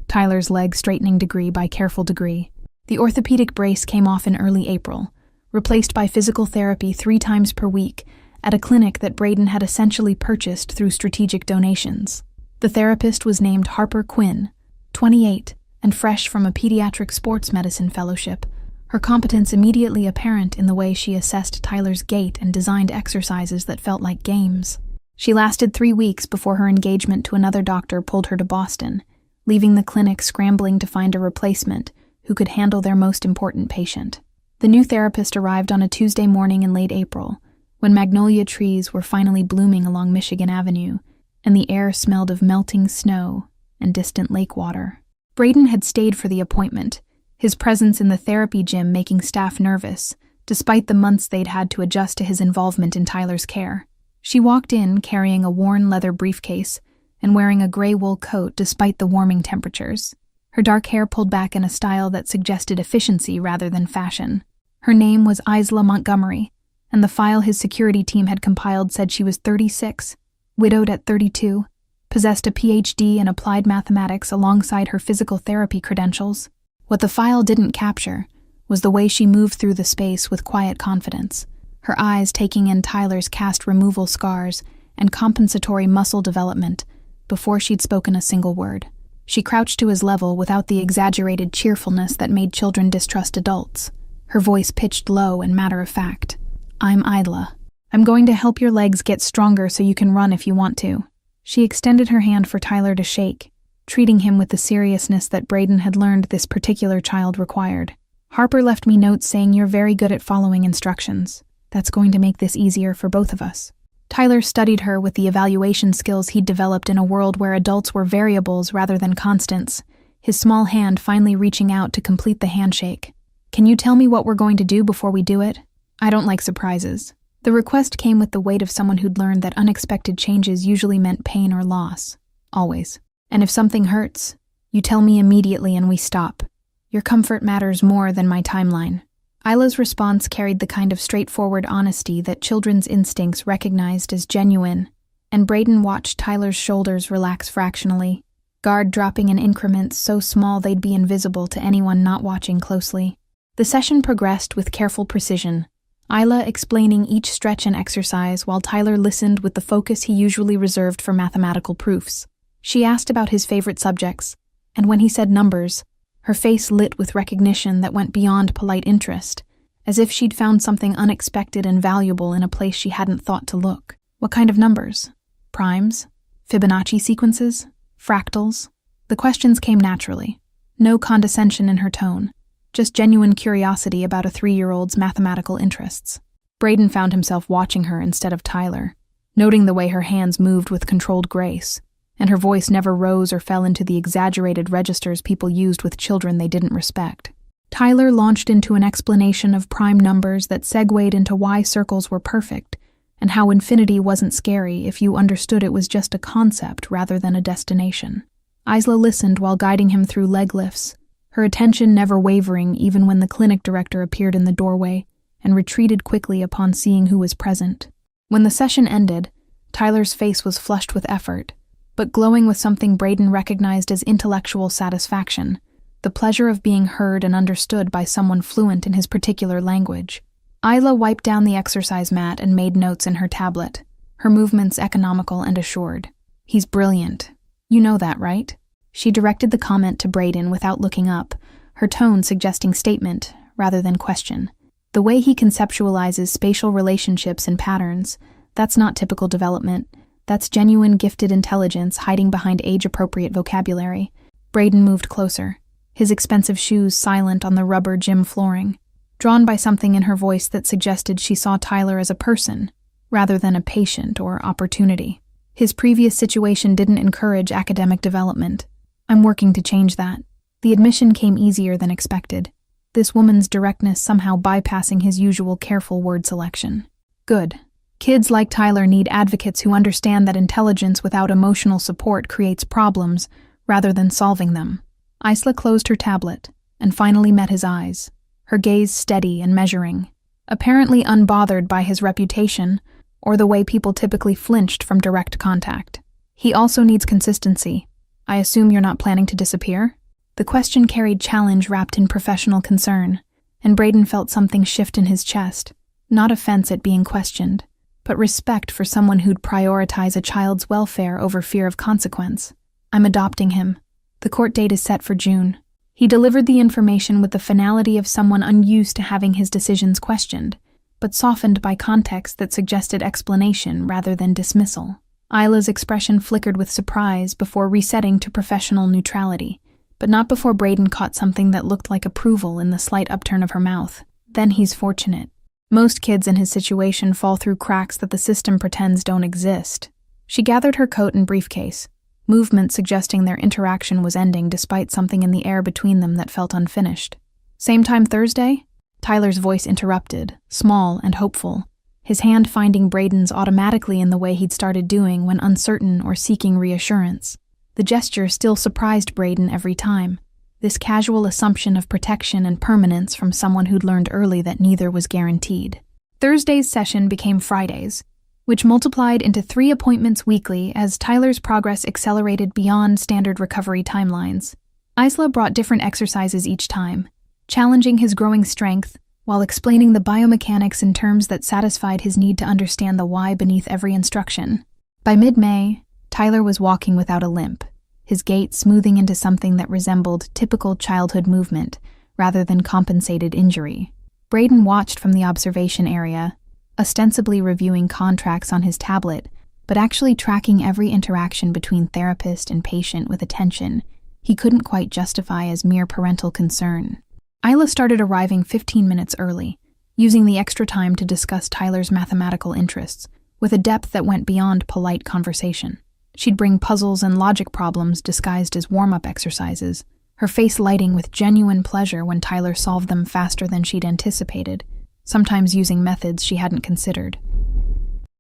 Speaker 1: Tyler's leg straightening degree by careful degree. The orthopedic brace came off in early April, replaced by physical therapy 3 times per week at a clinic that Braden had essentially purchased through strategic donations. The therapist was named Harper Quinn, 28, and fresh from a pediatric sports medicine fellowship, her competence immediately apparent in the way she assessed Tyler's gait and designed exercises that felt like games. She lasted 3 weeks before her engagement to another doctor pulled her to Boston, leaving the clinic scrambling to find a replacement who could handle their most important patient. The new therapist arrived on a Tuesday morning in late April, when magnolia trees were finally blooming along Michigan Avenue, and the air smelled of melting snow and distant lake water. Braden had stayed for the appointment, his presence in the therapy gym making staff nervous, despite the months they'd had to adjust to his involvement in Tyler's care. She walked in carrying a worn leather briefcase and wearing a gray wool coat despite the warming temperatures. Her dark hair pulled back in a style that suggested efficiency rather than fashion. Her name was Isla Montgomery, and the file his security team had compiled said she was 36, widowed at 32, possessed a PhD in applied mathematics alongside her physical therapy credentials. What the file didn't capture was the way she moved through the space with quiet confidence, her eyes taking in Tyler's cast removal scars and compensatory muscle development before she'd spoken a single word. She crouched to his level without the exaggerated cheerfulness that made children distrust adults, her voice pitched low and matter-of-fact. "I'm Isla. I'm going to help your legs get stronger so you can run if you want to." She extended her hand for Tyler to shake, treating him with the seriousness that Braden had learned this particular child required. "Harper left me notes saying you're very good at following instructions. That's going to make this easier for both of us." Tyler studied her with the evaluation skills he'd developed in a world where adults were variables rather than constants, his small hand finally reaching out to complete the handshake. "Can you tell me what we're going to do before we do it? I don't like surprises." The request came with the weight of someone who'd learned that unexpected changes usually meant pain or loss. Always. "And if something hurts, you tell me immediately and we stop. Your comfort matters more than my timeline." Isla's response carried the kind of straightforward honesty that children's instincts recognized as genuine, and Braden watched Tyler's shoulders relax fractionally, guard dropping in increments so small they'd be invisible to anyone not watching closely. The session progressed with careful precision, Isla explaining each stretch and exercise while Tyler listened with the focus he usually reserved for mathematical proofs. She asked about his favorite subjects, and when he said numbers, her face lit with recognition that went beyond polite interest, as if she'd found something unexpected and valuable in a place she hadn't thought to look. What kind of numbers? Primes? Fibonacci sequences? Fractals? The questions came naturally. No condescension in her tone, just genuine curiosity about a 3-year-old's mathematical interests. Braden found himself watching her instead of Tyler, noting the way her hands moved with controlled grace, and her voice never rose or fell into the exaggerated registers people used with children they didn't respect. Tyler launched into an explanation of prime numbers that segued into why circles were perfect, and how infinity wasn't scary if you understood it was just a concept rather than a destination. Isla listened while guiding him through leg lifts, her attention never wavering even when the clinic director appeared in the doorway and retreated quickly upon seeing who was present. When the session ended, Tyler's face was flushed with effort, but glowing with something Braden recognized as intellectual satisfaction, the pleasure of being heard and understood by someone fluent in his particular language. Isla wiped down the exercise mat and made notes in her tablet, her movements economical and assured. He's brilliant. You know that, right? She directed the comment to Braden without looking up, her tone suggesting statement rather than question. The way he conceptualizes spatial relationships and patterns, that's not typical development. That's genuine gifted intelligence hiding behind age-appropriate vocabulary. Braden moved closer, his expensive shoes silent on the rubber gym flooring, drawn by something in her voice that suggested she saw Tyler as a person, rather than a patient or opportunity. His previous situation didn't encourage academic development. I'm working to change that. The admission came easier than expected, this woman's directness somehow bypassing his usual careful word selection. Good. Kids like Tyler need advocates who understand that intelligence without emotional support creates problems rather than solving them. Isla closed her tablet and finally met his eyes, her gaze steady and measuring, apparently unbothered by his reputation or the way people typically flinched from direct contact. He also needs consistency. I assume you're not planning to disappear? The question carried challenge wrapped in professional concern, and Braden felt something shift in his chest, not offense at being questioned, but respect for someone who'd prioritize a child's welfare over fear of consequence. I'm adopting him. The court date is set for June. He delivered the information with the finality of someone unused to having his decisions questioned, but softened by context that suggested explanation rather than dismissal. Isla's expression flickered with surprise before resetting to professional neutrality, but not before Braden caught something that looked like approval in the slight upturn of her mouth. Then he's fortunate. Most kids in his situation fall through cracks that the system pretends don't exist. She gathered her coat and briefcase, movement suggesting their interaction was ending despite something in the air between them that felt unfinished. Same time Thursday? Tyler's voice interrupted, small and hopeful, his hand finding Braden's automatically in the way he'd started doing when uncertain or seeking reassurance. The gesture still surprised Braden every time, this casual assumption of protection and permanence from someone who'd learned early that neither was guaranteed. Thursday's session became Fridays, which multiplied into 3 appointments weekly as Tyler's progress accelerated beyond standard recovery timelines. Isla brought different exercises each time, challenging his growing strength while explaining the biomechanics in terms that satisfied his need to understand the why beneath every instruction. By mid-May, Tyler was walking without a limp, his gait smoothing into something that resembled typical childhood movement rather than compensated injury. Braden watched from the observation area, ostensibly reviewing contracts on his tablet, but actually tracking every interaction between therapist and patient with attention he couldn't quite justify as mere parental concern. Isla started arriving 15 minutes early, using the extra time to discuss Tyler's mathematical interests, with a depth that went beyond polite conversation. She'd bring puzzles and logic problems disguised as warm-up exercises, her face lighting with genuine pleasure when Tyler solved them faster than she'd anticipated, sometimes using methods she hadn't considered.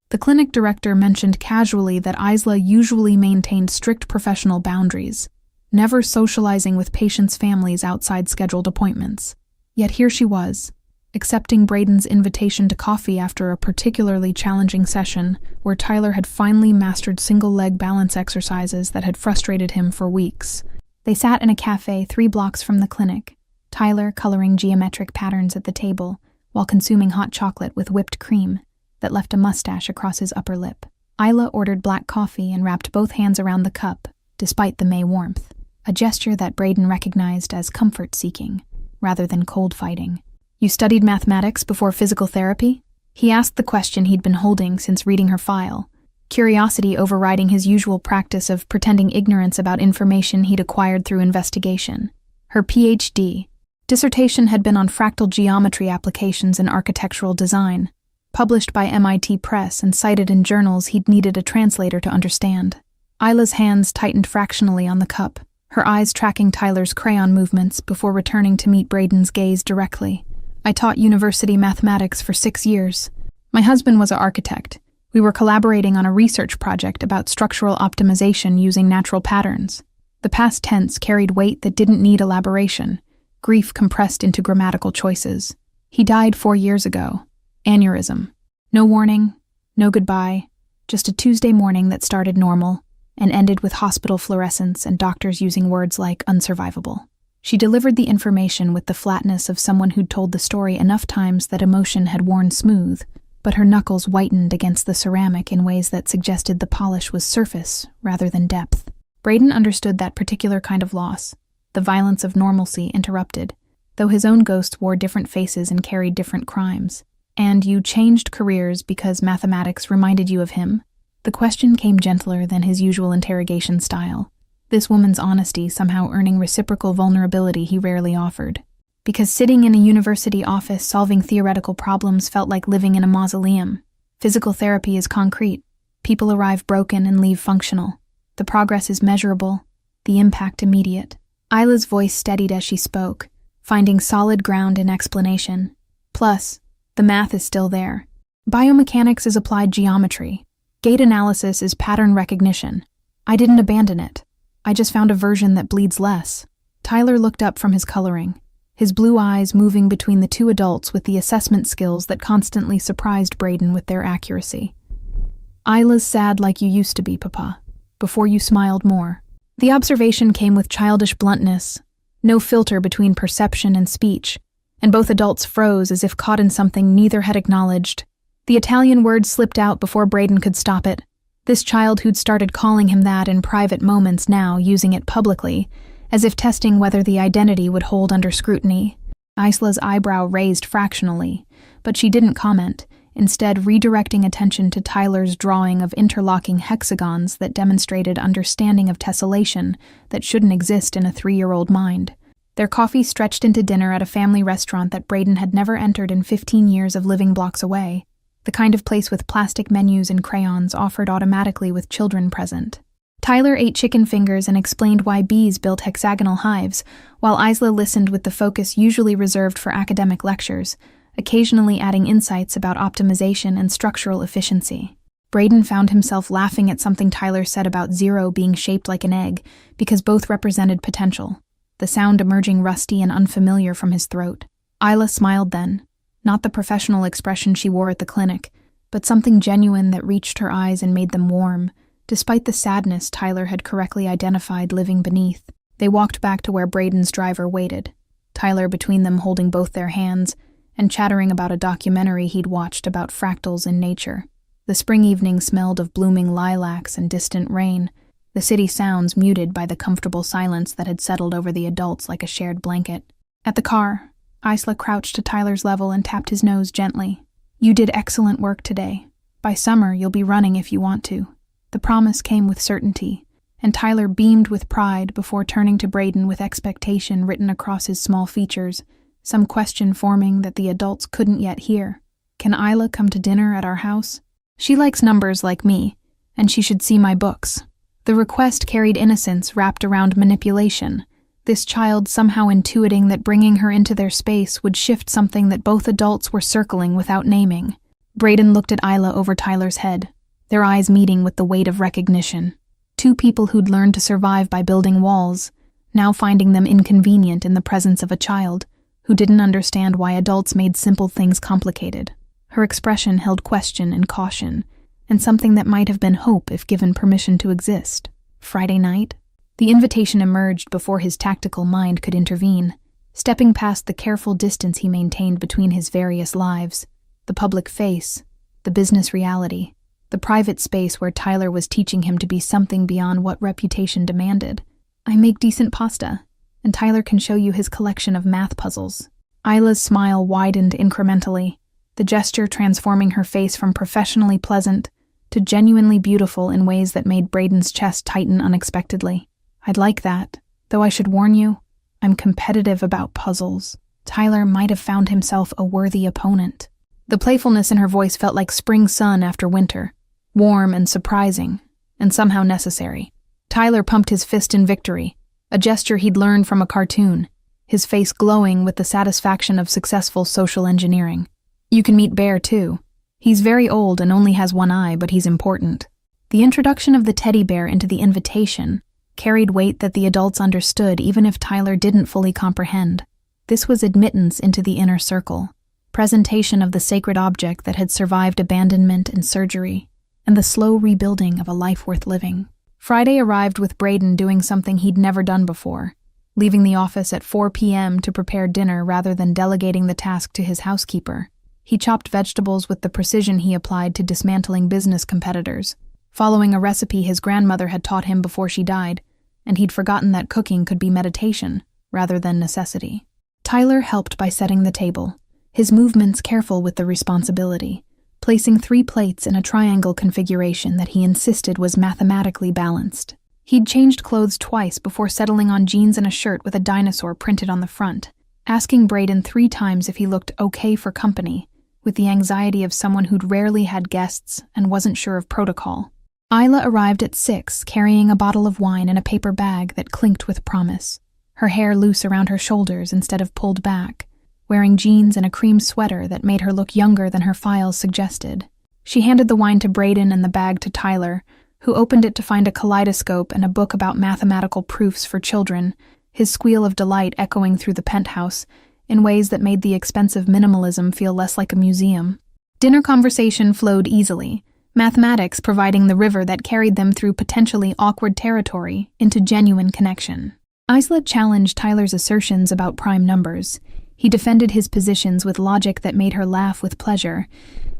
Speaker 1: The clinic director mentioned casually that Isla usually maintained strict professional boundaries, never socializing with patients' families outside scheduled appointments. Yet here she was, accepting Braden's invitation to coffee after a particularly challenging session where Tyler had finally mastered single-leg balance exercises that had frustrated him for weeks. They sat in a cafe 3 blocks from the clinic, Tyler coloring geometric patterns at the table while consuming hot chocolate with whipped cream that left a mustache across his upper lip. Isla ordered black coffee and wrapped both hands around the cup, despite the May warmth, a gesture that Braden recognized as comfort-seeking, rather than cold-fighting. You studied mathematics before physical therapy? He asked the question he'd been holding since reading her file, curiosity overriding his usual practice of pretending ignorance about information he'd acquired through investigation. Her Ph.D. dissertation had been on fractal geometry applications in architectural design, published by MIT Press and cited in journals he'd needed a translator to understand. Isla's hands tightened fractionally on the cup, her eyes tracking Tyler's crayon movements before returning to meet Braden's gaze directly. I taught university mathematics for 6 years. My husband was an architect. We were collaborating on a research project about structural optimization using natural patterns. The past tense carried weight that didn't need elaboration, grief compressed into grammatical choices. He died 4 years ago. Aneurysm. No warning, no goodbye, just a Tuesday morning that started normal and ended with hospital fluorescence and doctors using words like unsurvivable. She delivered the information with the flatness of someone who'd told the story enough times that emotion had worn smooth, but her knuckles whitened against the ceramic in ways that suggested the polish was surface rather than depth. Braden understood that particular kind of loss, the violence of normalcy interrupted, though his own ghosts wore different faces and carried different crimes. "And you changed careers because mathematics reminded you of him?" The question came gentler than his usual interrogation style, this woman's honesty somehow earning reciprocal vulnerability he rarely offered. "Because sitting in a university office solving theoretical problems felt like living in a mausoleum. Physical therapy is concrete. People arrive broken and leave functional. The progress is measurable, the impact immediate." Isla's voice steadied as she spoke, finding solid ground in explanation. "Plus, the math is still there. Biomechanics is applied geometry. Gate analysis is pattern recognition. I didn't abandon it. I just found a version that bleeds less." Tyler looked up from his coloring, his blue eyes moving between the two adults with the assessment skills that constantly surprised Braden with their accuracy. "Isla's sad like you used to be, Papa, before you smiled more." The observation came with childish bluntness, no filter between perception and speech, and both adults froze as if caught in something neither had acknowledged. The Italian word slipped out before Braden could stop it. This child who'd started calling him that in private moments now using it publicly, as if testing whether the identity would hold under scrutiny. Isla's eyebrow raised fractionally, but she didn't comment, instead redirecting attention to Tyler's drawing of interlocking hexagons that demonstrated understanding of tessellation that shouldn't exist in a 3-year-old mind. Their coffee stretched into dinner at a family restaurant that Braden had never entered in 15 years of living blocks away, the kind of place with plastic menus and crayons offered automatically with children present. Tyler ate chicken fingers and explained why bees built hexagonal hives, while Isla listened with the focus usually reserved for academic lectures, occasionally adding insights about optimization and structural efficiency. Braden found himself laughing at something Tyler said about 0 being shaped like an egg, because both represented potential, the sound emerging rusty and unfamiliar from his throat. Isla smiled then, not the professional expression she wore at the clinic, but something genuine that reached her eyes and made them warm, despite the sadness Tyler had correctly identified living beneath. They walked back to where Braden's driver waited, Tyler between them holding both their hands, and chattering about a documentary he'd watched about fractals in nature. The spring evening smelled of blooming lilacs and distant rain, the city sounds muted by the comfortable silence that had settled over the adults like a shared blanket. At the car, Isla crouched to Tyler's level and tapped his nose gently. "You did excellent work today. By summer, you'll be running if you want to." The promise came with certainty, and Tyler beamed with pride before turning to Braden with expectation written across his small features, some question forming that the adults couldn't yet hear. "Can Isla come to dinner at our house? She likes numbers like me, and she should see my books." The request carried innocence wrapped around manipulation, this child somehow intuiting that bringing her into their space would shift something that both adults were circling without naming. Braden looked at Isla over Tyler's head, their eyes meeting with the weight of recognition. Two people who'd learned to survive by building walls, now finding them inconvenient in the presence of a child who didn't understand why adults made simple things complicated. Her expression held question and caution, and something that might have been hope if given permission to exist. Friday night? The invitation emerged before his tactical mind could intervene, stepping past the careful distance he maintained between his various lives, the public face, the business reality, the private space where Tyler was teaching him to be something beyond what reputation demanded. "I make decent pasta, and Tyler can show you his collection of math puzzles." Isla's smile widened incrementally, the gesture transforming her face from professionally pleasant to genuinely beautiful in ways that made Braden's chest tighten unexpectedly. "I'd like that, though I should warn you, I'm competitive about puzzles." Tyler might have found himself a worthy opponent. The playfulness in her voice felt like spring sun after winter, warm and surprising, and somehow necessary. Tyler pumped his fist in victory, a gesture he'd learned from a cartoon, his face glowing with the satisfaction of successful social engineering. "You can meet Bear, too. He's very old and only has one eye, but he's important." The introduction of the teddy bear into the invitation carried weight that the adults understood even if Tyler didn't fully comprehend. This was admittance into the inner circle, presentation of the sacred object that had survived abandonment and surgery, and the slow rebuilding of a life worth living. Friday arrived with Braden doing something he'd never done before, leaving the office at 4 p.m. to prepare dinner rather than delegating the task to his housekeeper. He chopped vegetables with the precision he applied to dismantling business competitors, following a recipe his grandmother had taught him before she died, and he'd forgotten that cooking could be meditation rather than necessity. Tyler helped by setting the table, his movements careful with the responsibility, placing 3 plates in a triangle configuration that he insisted was mathematically balanced. He'd changed clothes twice before settling on jeans and a shirt with a dinosaur printed on the front, asking Braden 3 times if he looked okay for company, with the anxiety of someone who'd rarely had guests and wasn't sure of protocol. Isla arrived at 6, carrying a bottle of wine in a paper bag that clinked with promise, her hair loose around her shoulders instead of pulled back, wearing jeans and a cream sweater that made her look younger than her files suggested. She handed the wine to Braden and the bag to Tyler, who opened it to find a kaleidoscope and a book about mathematical proofs for children, his squeal of delight echoing through the penthouse in ways that made the expensive minimalism feel less like a museum. Dinner conversation flowed easily, mathematics providing the river that carried them through potentially awkward territory into genuine connection. Isla challenged Tyler's assertions about prime numbers. He defended his positions with logic that made her laugh with pleasure,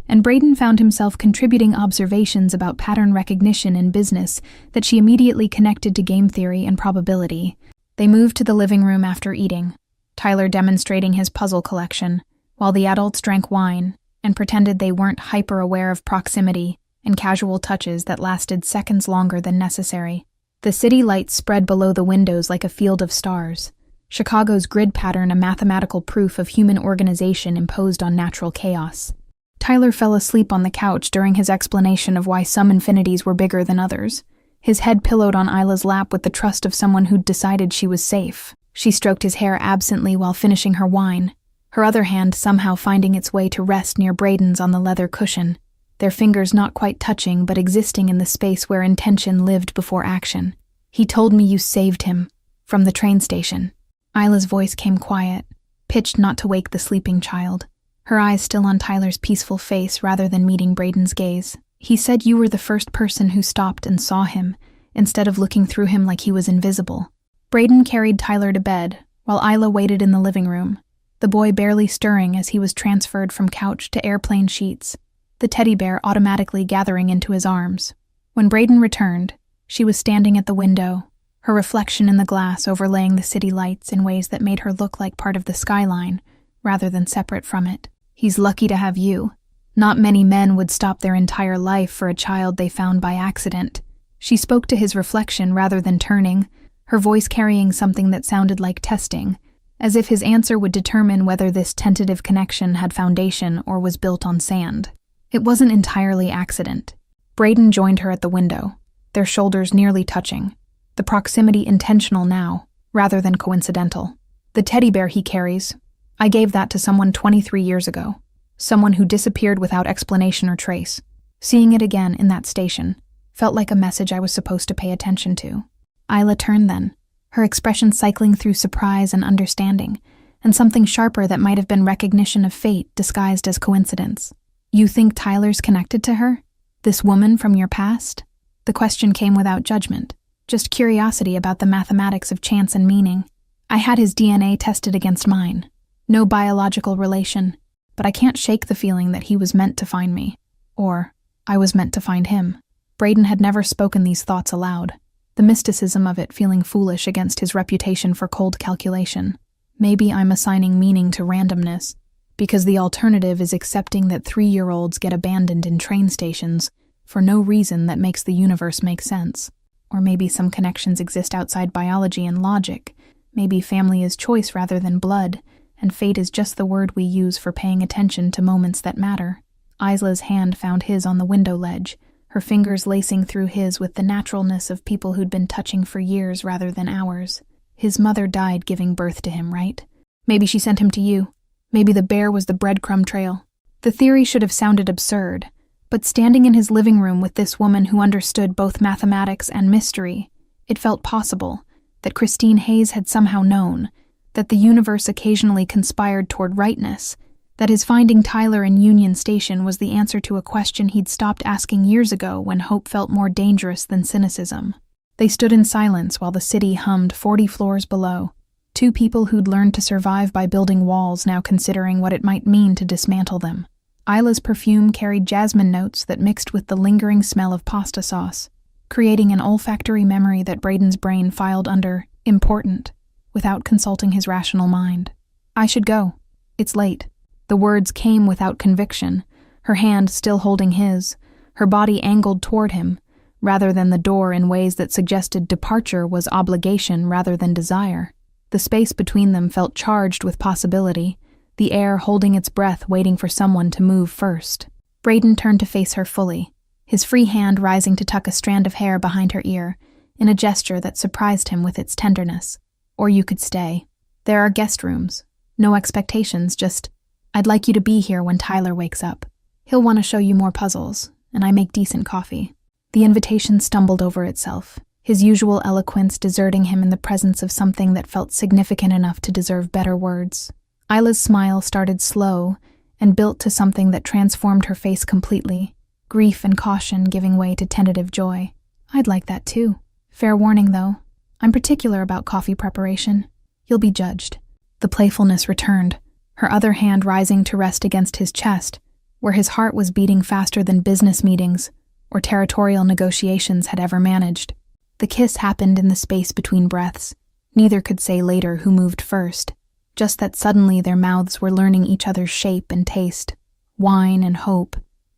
Speaker 1: and Braden found himself contributing observations about pattern recognition in business that she immediately connected to game theory and probability. They moved to the living room after eating, Tyler demonstrating his puzzle collection, while the adults drank wine and pretended they weren't hyper-aware of proximity and casual touches that lasted seconds longer than necessary. The city lights spread below the windows like a field of stars, Chicago's grid pattern a mathematical proof of human organization imposed on natural chaos. Tyler fell asleep on the couch during his explanation of why some infinities were bigger than others, his head pillowed on Isla's lap with the trust of someone who'd decided she was safe. She stroked his hair absently while finishing her wine, her other hand somehow finding its way to rest near Braden's on the leather cushion, their fingers not quite touching but existing in the space where intention lived before action. "He told me you saved him, from the train station." Isla's voice came quiet, pitched not to wake the sleeping child, her eyes still on Tyler's peaceful face rather than meeting Braden's gaze. "He said you were the first person who stopped and saw him, instead of looking through him like he was invisible." Braden carried Tyler to bed, while Isla waited in the living room, the boy barely stirring as he was transferred from couch to airplane sheets, the teddy bear automatically gathering into his arms. When Braden returned, she was standing at the window, her reflection in the glass overlaying the city lights in ways that made her look like part of the skyline, rather than separate from it. "He's lucky to have you. Not many men would stop their entire life for a child they found by accident." She spoke to his reflection rather than turning, her voice carrying something that sounded like testing, as if his answer would determine whether this tentative connection had foundation or was built on sand. It wasn't entirely accident. Braden joined her at the window, their shoulders nearly touching, the proximity intentional now, rather than coincidental. "The teddy bear he carries, I gave that to someone 23 years ago, someone who disappeared without explanation or trace. Seeing it again in that station felt like a message I was supposed to pay attention to." Isla turned then, her expression cycling through surprise and understanding, and something sharper that might have been recognition of fate disguised as coincidence. "You think Tyler's connected to her? This woman from your past?" The question came without judgment, just curiosity about the mathematics of chance and meaning. "I had his DNA tested against mine. No biological relation, but I can't shake the feeling that he was meant to find me, or I was meant to find him." Braden had never spoken these thoughts aloud, the mysticism of it feeling foolish against his reputation for cold calculation. Maybe I'm assigning meaning to randomness, because the alternative is accepting that 3-year-olds get abandoned in train stations for no reason that makes the universe make sense. Or maybe some connections exist outside biology and logic. Maybe family is choice rather than blood, and fate is just the word we use for paying attention to moments that matter. Isla's hand found his on the window ledge, her fingers lacing through his with the naturalness of people who'd been touching for years rather than hours. His mother died giving birth to him, right? Maybe she sent him to you. Maybe the bear was the breadcrumb trail. The theory should have sounded absurd, but standing in his living room with this woman who understood both mathematics and mystery, it felt possible that Christine Hayes had somehow known, that the universe occasionally conspired toward rightness, that his finding Tyler in Union Station was the answer to a question he'd stopped asking years ago when hope felt more dangerous than cynicism. They stood in silence while the city hummed 40 floors below, 2 people who'd learned to survive by building walls now considering what it might mean to dismantle them. Isla's perfume carried jasmine notes that mixed with the lingering smell of pasta sauce, creating an olfactory memory that Braden's brain filed under important, without consulting his rational mind. "I should go. It's late." The words came without conviction, her hand still holding his, her body angled toward him, rather than the door in ways that suggested departure was obligation rather than desire. The space between them felt charged with possibility, the air holding its breath waiting for someone to move first. Braden turned to face her fully, his free hand rising to tuck a strand of hair behind her ear, in a gesture that surprised him with its tenderness. "Or you could stay. There are guest rooms. No expectations, just, I'd like you to be here when Tyler wakes up. He'll want to show you more puzzles, and I make decent coffee." The invitation stumbled over itself, his usual eloquence deserting him in the presence of something that felt significant enough to deserve better words. Isla's smile started slow and built to something that transformed her face completely, grief and caution giving way to tentative joy. "I'd like that too. Fair warning, though. I'm particular about coffee preparation. You'll be judged." The playfulness returned, her other hand rising to rest against his chest, where his heart was beating faster than business meetings or territorial negotiations had ever managed. The kiss happened in the space between breaths. Neither could say later who moved first, just that suddenly their mouths were learning each other's shape and taste, wine and hope,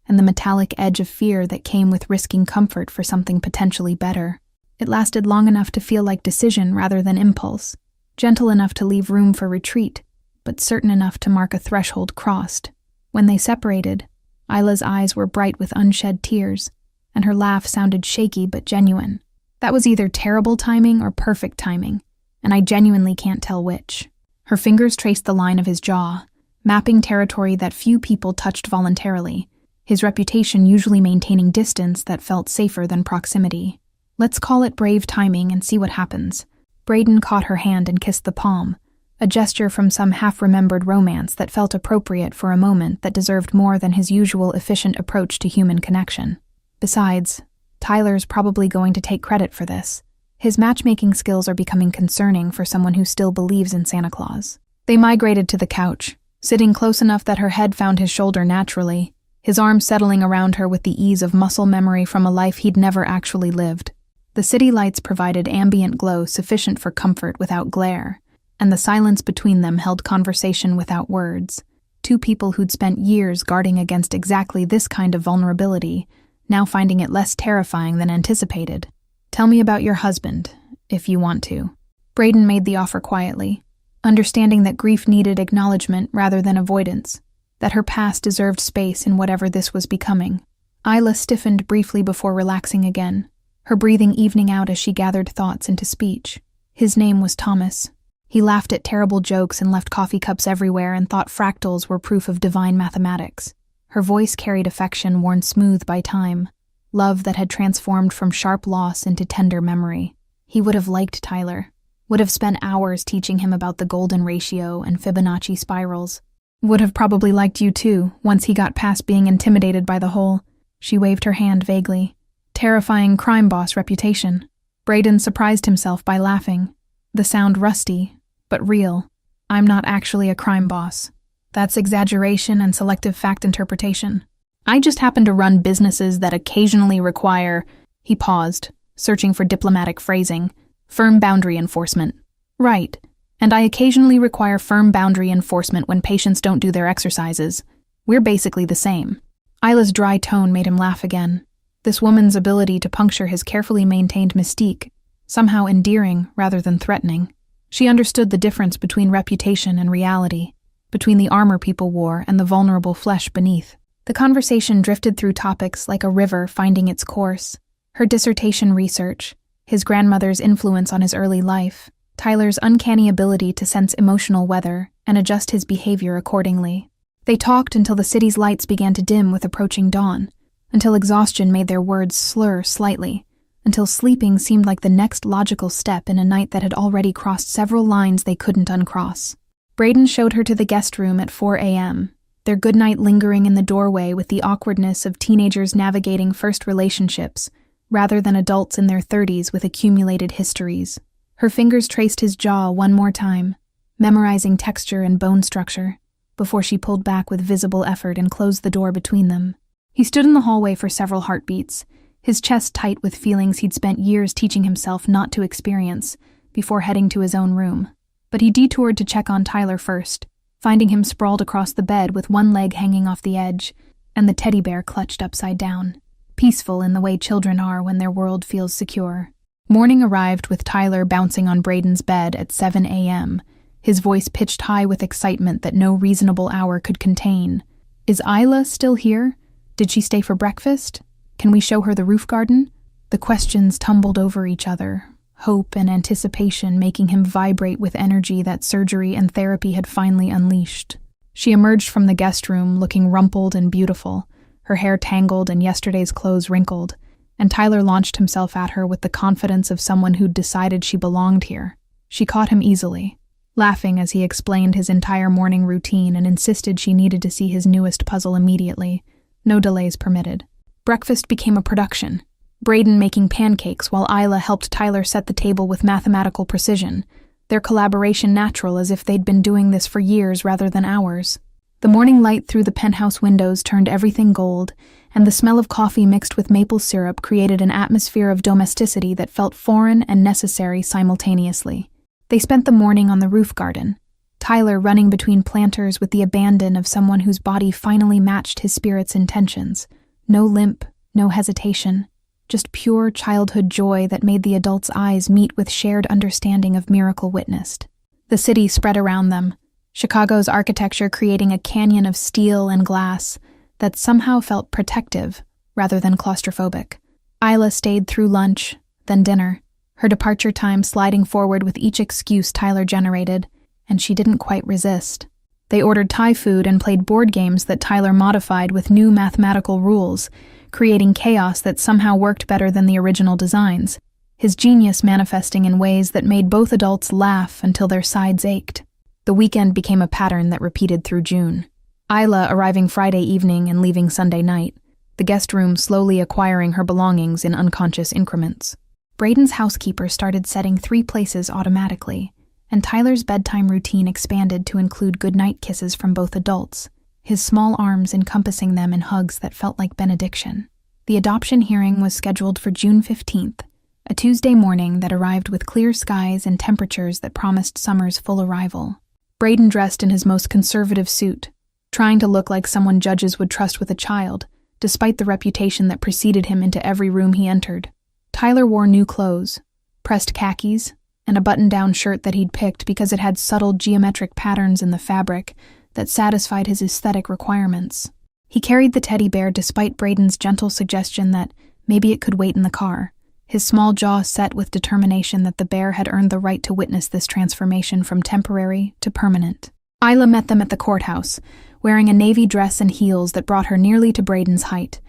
Speaker 1: and the metallic edge of fear that came with risking comfort for something potentially better. It lasted long enough to feel like decision rather than impulse, gentle enough to leave room for retreat, but certain enough to mark a threshold crossed. When they separated, Isla's eyes were bright with unshed tears, and her laugh sounded shaky but genuine. That was either terrible timing or perfect timing, and I genuinely can't tell which. Her fingers traced the line of his jaw, mapping territory that few people touched voluntarily, his reputation usually maintaining distance that felt safer than proximity. "Let's call it brave timing and see what happens." Braden caught her hand and kissed the palm, a gesture from some half-remembered romance that felt appropriate for a moment that deserved more than his usual efficient approach to human connection. Besides, Tyler's probably going to take credit for this. His matchmaking skills are becoming concerning for someone who still believes in Santa Claus. They migrated to the couch, sitting close enough that her head found his shoulder naturally, his arm settling around her with the ease of muscle memory from a life he'd never actually lived. The city lights provided ambient glow sufficient for comfort without glare, and the silence between them held conversation without words. Two people who'd spent years guarding against exactly this kind of vulnerability, now finding it less terrifying than anticipated. "Tell me about your husband, if you want to." Braden made the offer quietly, understanding that grief needed acknowledgement rather than avoidance, that her past deserved space in whatever this was becoming. Isla stiffened briefly before relaxing again, her breathing evening out as she gathered thoughts into speech. His name was Thomas. He laughed at terrible jokes and left coffee cups everywhere and thought fractals were proof of divine mathematics. Her voice carried affection worn smooth by time, love that had transformed from sharp loss into tender memory. He would have liked Tyler, would have spent hours teaching him about the golden ratio and Fibonacci spirals. Would have probably liked you too, once he got past being intimidated by the whole, she waved her hand vaguely, terrifying crime boss reputation. Braden surprised himself by laughing, the sound rusty, but real. "I'm not actually a crime boss. That's exaggeration and selective fact interpretation. I just happen to run businesses that occasionally require," he paused, searching for diplomatic phrasing, "firm boundary enforcement." "Right, and I occasionally require firm boundary enforcement when patients don't do their exercises. We're basically the same." Isla's dry tone made him laugh again. This woman's ability to puncture his carefully maintained mystique, somehow endearing rather than threatening. She understood the difference between reputation and reality, between the armor people wore and the vulnerable flesh beneath. The conversation drifted through topics like a river finding its course, her dissertation research, his grandmother's influence on his early life, Tyler's uncanny ability to sense emotional weather and adjust his behavior accordingly. They talked until the city's lights began to dim with approaching dawn, until exhaustion made their words slur slightly, until sleeping seemed like the next logical step in a night that had already crossed several lines they couldn't uncross. Braden showed her to the guest room at 4 a.m., their goodnight lingering in the doorway with the awkwardness of teenagers navigating first relationships, rather than adults in their 30s with accumulated histories. Her fingers traced his jaw one more time, memorizing texture and bone structure, before she pulled back with visible effort and closed the door between them. He stood in the hallway for several heartbeats, his chest tight with feelings he'd spent years teaching himself not to experience, before heading to his own room. But he detoured to check on Tyler first, finding him sprawled across the bed with one leg hanging off the edge, and the teddy bear clutched upside down, peaceful in the way children are when their world feels secure. Morning arrived with Tyler bouncing on Braden's bed at 7 a.m., his voice pitched high with excitement that no reasonable hour could contain. "Is Isla still here? Did she stay for breakfast? Can we show her the roof garden?" The questions tumbled over each other, hope and anticipation making him vibrate with energy that surgery and therapy had finally unleashed. She emerged from the guest room looking rumpled and beautiful, her hair tangled and yesterday's clothes wrinkled, and Tyler launched himself at her with the confidence of someone who'd decided she belonged here. She caught him easily, laughing as he explained his entire morning routine and insisted she needed to see his newest puzzle immediately. No delays permitted. Breakfast became a production, Braden making pancakes while Isla helped Tyler set the table with mathematical precision, their collaboration natural as if they'd been doing this for years rather than hours. The morning light through the penthouse windows turned everything gold, and the smell of coffee mixed with maple syrup created an atmosphere of domesticity that felt foreign and necessary simultaneously. They spent the morning on the roof garden, Tyler running between planters with the abandon of someone whose body finally matched his spirit's intentions. No limp, no hesitation, just pure childhood joy that made the adults' eyes meet with shared understanding of miracle witnessed. The city spread around them, Chicago's architecture creating a canyon of steel and glass that somehow felt protective rather than claustrophobic. Isla stayed through lunch, then dinner, her departure time sliding forward with each excuse Tyler generated, and she didn't quite resist. They ordered Thai food and played board games that Tyler modified with new mathematical rules, creating chaos that somehow worked better than the original designs, his genius manifesting in ways that made both adults laugh until their sides ached. The weekend became a pattern that repeated through June. Isla arriving Friday evening and leaving Sunday night, the guest room slowly acquiring her belongings in unconscious increments. Braden's housekeeper started setting 3 places automatically, and Tyler's bedtime routine expanded to include goodnight kisses from both adults, his small arms encompassing them in hugs that felt like benediction. The adoption hearing was scheduled for June 15th, a Tuesday morning that arrived with clear skies and temperatures that promised summer's full arrival. Braden dressed in his most conservative suit, trying to look like someone judges would trust with a child, despite the reputation that preceded him into every room he entered. Tyler wore new clothes, pressed khakis, and a button-down shirt that he'd picked because it had subtle geometric patterns in the fabric that satisfied his aesthetic requirements. He carried the teddy bear despite Braden's gentle suggestion that maybe it could wait in the car, his small jaw set with determination that the bear had earned the right to witness this transformation from temporary to permanent. Isla met them at the courthouse, wearing a navy dress and heels that brought her nearly to Braden's height,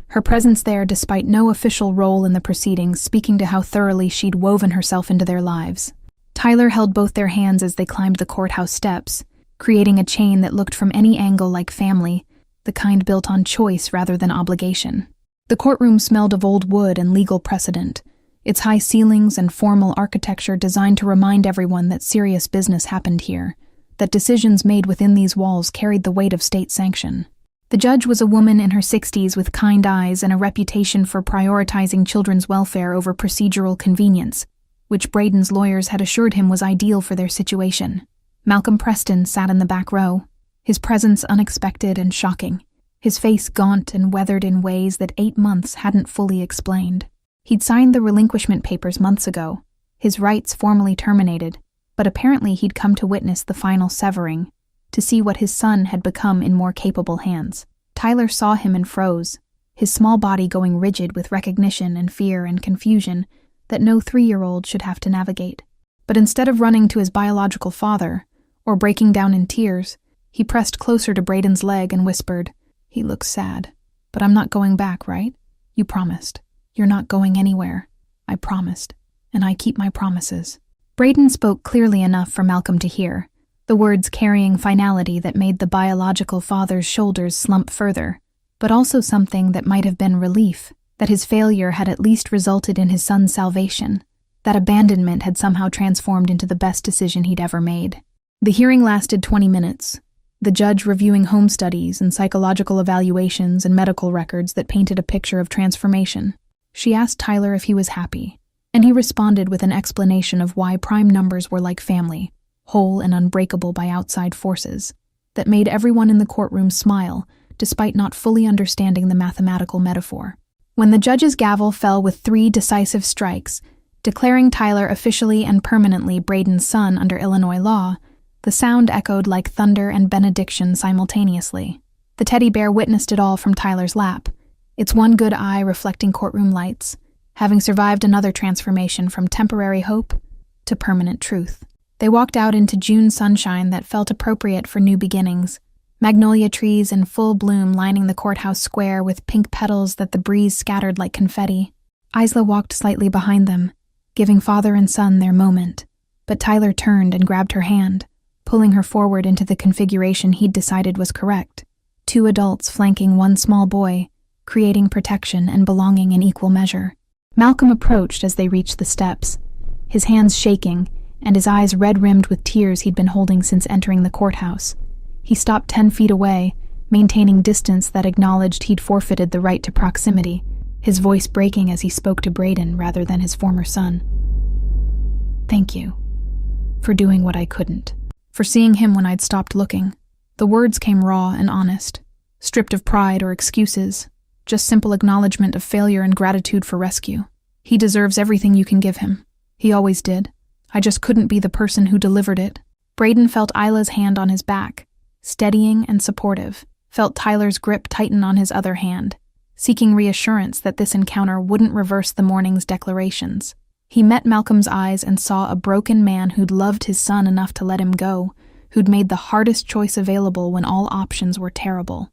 Speaker 1: her presence there despite no official role in the proceedings speaking to how thoroughly she'd woven herself into their lives. Tyler held both their hands as they climbed the courthouse steps, creating a chain that looked from any angle like family, the kind built on choice rather than obligation. The courtroom smelled of old wood and legal precedent, its high ceilings and formal architecture designed to remind everyone that serious business happened here, that decisions made within these walls carried the weight of state sanction. The judge was a woman in her 60s with kind eyes and a reputation for prioritizing children's welfare over procedural convenience, which Braden's lawyers had assured him was ideal for their situation. Malcolm Preston sat in the back row, his presence unexpected and shocking, his face gaunt and weathered in ways that 8 months hadn't fully explained. He'd signed the relinquishment papers months ago, his rights formally terminated, but apparently he'd come to witness the final severing, to see what his son had become in more capable hands. Tyler saw him and froze, his small body going rigid with recognition and fear and confusion that no 3-year-old should have to navigate. But instead of running to his biological father, or breaking down in tears, he pressed closer to Braden's leg and whispered, "He looks sad, but I'm not going back, right? You promised. You're not going anywhere. I promised, and I keep my promises." Braden spoke clearly enough for Malcolm to hear, the words carrying finality that made the biological father's shoulders slump further, but also something that might have been relief, that his failure had at least resulted in his son's salvation, that abandonment had somehow transformed into the best decision he'd ever made. The hearing lasted 20 minutes, the judge reviewing home studies and psychological evaluations and medical records that painted a picture of transformation. She asked Tyler if he was happy, and he responded with an explanation of why prime numbers were like family, whole and unbreakable by outside forces, that made everyone in the courtroom smile, despite not fully understanding the mathematical metaphor. When the judge's gavel fell with 3 decisive strikes, declaring Tyler officially and permanently Braden's son under Illinois law, the sound echoed like thunder and benediction simultaneously. The teddy bear witnessed it all from Tyler's lap, its one good eye reflecting courtroom lights, having survived another transformation from temporary hope to permanent truth. They walked out into June sunshine that felt appropriate for new beginnings, magnolia trees in full bloom lining the courthouse square with pink petals that the breeze scattered like confetti. Isla walked slightly behind them, giving father and son their moment, but Tyler turned and grabbed her hand, pulling her forward into the configuration he'd decided was correct. 2 adults flanking one small boy, creating protection and belonging in equal measure. Malcolm approached as they reached the steps, his hands shaking and his eyes red-rimmed with tears he'd been holding since entering the courthouse. He stopped 10 feet away, maintaining distance that acknowledged he'd forfeited the right to proximity, his voice breaking as he spoke to Braden rather than his former son. "Thank you. For doing what I couldn't. For seeing him when I'd stopped looking." The words came raw and honest, stripped of pride or excuses, just simple acknowledgement of failure and gratitude for rescue. He deserves everything you can give him. He always did. I just couldn't be the person who delivered it. Braden felt Isla's hand on his back, steadying and supportive, felt Tyler's grip tighten on his other hand, seeking reassurance that this encounter wouldn't reverse the morning's declarations. He met Malcolm's eyes and saw a broken man who'd loved his son enough to let him go, who'd made the hardest choice available when all options were terrible.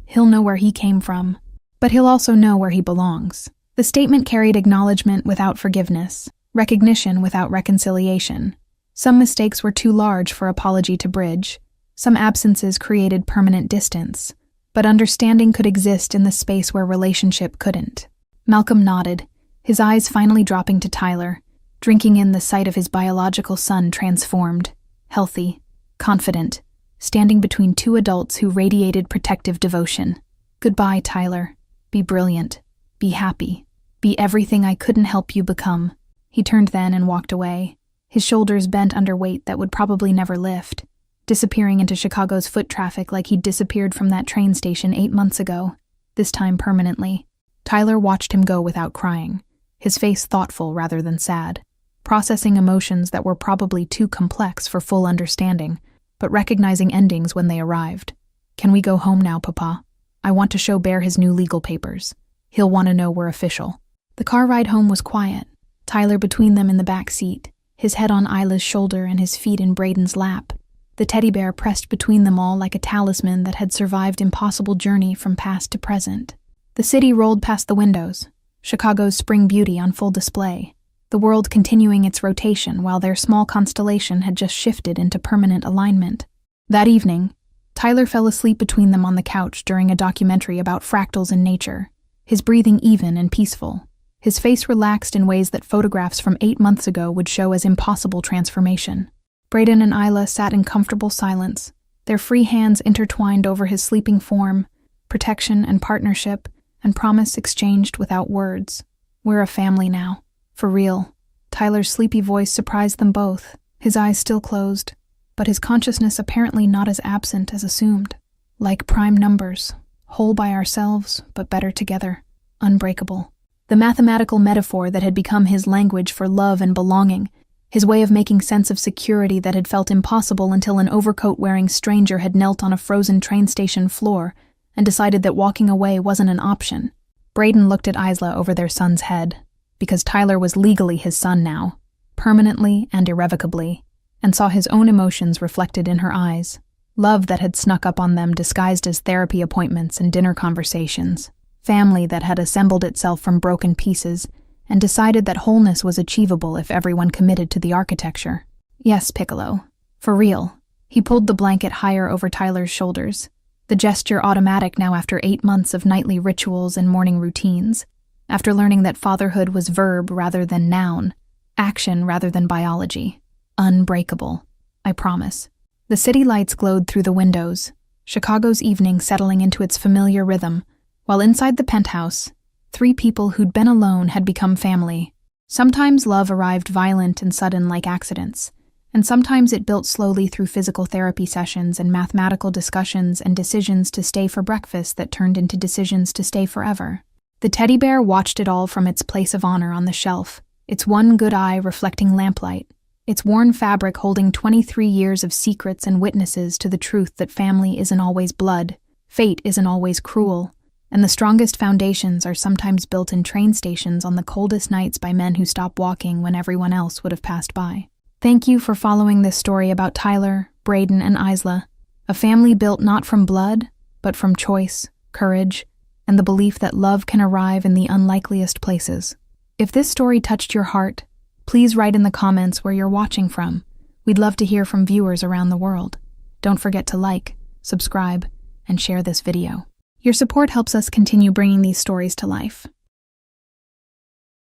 Speaker 1: He'll know where he came from, but he'll also know where he belongs. The statement carried acknowledgement without forgiveness, recognition without reconciliation. Some mistakes were too large for apology to bridge. Some absences created permanent distance, but understanding could exist in the space where relationship couldn't. Malcolm nodded, his eyes finally dropping to Tyler, drinking in the sight of his biological son transformed, healthy, confident, standing between 2 adults who radiated protective devotion. "Goodbye, Tyler. Be brilliant. Be happy. Be everything I couldn't help you become." He turned then and walked away, his shoulders bent under weight that would probably never lift, disappearing into Chicago's foot traffic like he'd disappeared from that train station 8 months ago, this time permanently. Tyler watched him go without crying, his face thoughtful rather than sad, processing emotions that were probably too complex for full understanding, but recognizing endings when they arrived. "Can we go home now, Papa? I want to show Bear his new legal papers. He'll want to know we're official." The car ride home was quiet, Tyler between them in the back seat, his head on Isla's shoulder and his feet in Braden's lap, the teddy bear pressed between them all like a talisman that had survived impossible journey from past to present. The city rolled past the windows, Chicago's spring beauty on full display, the world continuing its rotation while their small constellation had just shifted into permanent alignment. That evening, Tyler fell asleep between them on the couch during a documentary about fractals in nature, his breathing even and peaceful, his face relaxed in ways that photographs from 8 months ago would show as impossible transformation. Braden and Isla sat in comfortable silence, their free hands intertwined over his sleeping form, protection and partnership and promise exchanged without words. "We're a family now. For real." Tyler's sleepy voice surprised them both, his eyes still closed, but his consciousness apparently not as absent as assumed. "Like prime numbers, whole by ourselves, but better together. Unbreakable." The mathematical metaphor that had become his language for love and belonging, his way of making sense of security that had felt impossible until an overcoat-wearing stranger had knelt on a frozen train station floor and decided that walking away wasn't an option. Braden looked at Isla over their son's head, because Tyler was legally his son now, permanently and irrevocably, and saw his own emotions reflected in her eyes, love that had snuck up on them disguised as therapy appointments and dinner conversations, family that had assembled itself from broken pieces and decided that wholeness was achievable if everyone committed to the architecture. "Yes, Piccolo. For real." He pulled the blanket higher over Tyler's shoulders, the gesture automatic now after 8 months of nightly rituals and morning routines, after learning that fatherhood was verb rather than noun, action rather than biology. "Unbreakable. I promise." The city lights glowed through the windows, Chicago's evening settling into its familiar rhythm, while inside the penthouse, 3 people who'd been alone had become family. Sometimes love arrived violent and sudden like accidents, and sometimes it built slowly through physical therapy sessions and mathematical discussions and decisions to stay for breakfast that turned into decisions to stay forever. The teddy bear watched it all from its place of honor on the shelf, its one good eye reflecting lamplight, its worn fabric holding 23 years of secrets and witnesses to the truth that family isn't always blood, fate isn't always cruel, and the strongest foundations are sometimes built in train stations on the coldest nights by men who stop walking when everyone else would have passed by. Thank you for following this story about Tyler, Braden, and Isla, a family built not from blood, but from choice, courage, and the belief that love can arrive in the unlikeliest places. If this story touched your heart, please write in the comments where you're watching from. We'd love to hear from viewers around the world. Don't forget to like, subscribe, and share this video. Your support helps us continue bringing these stories to life.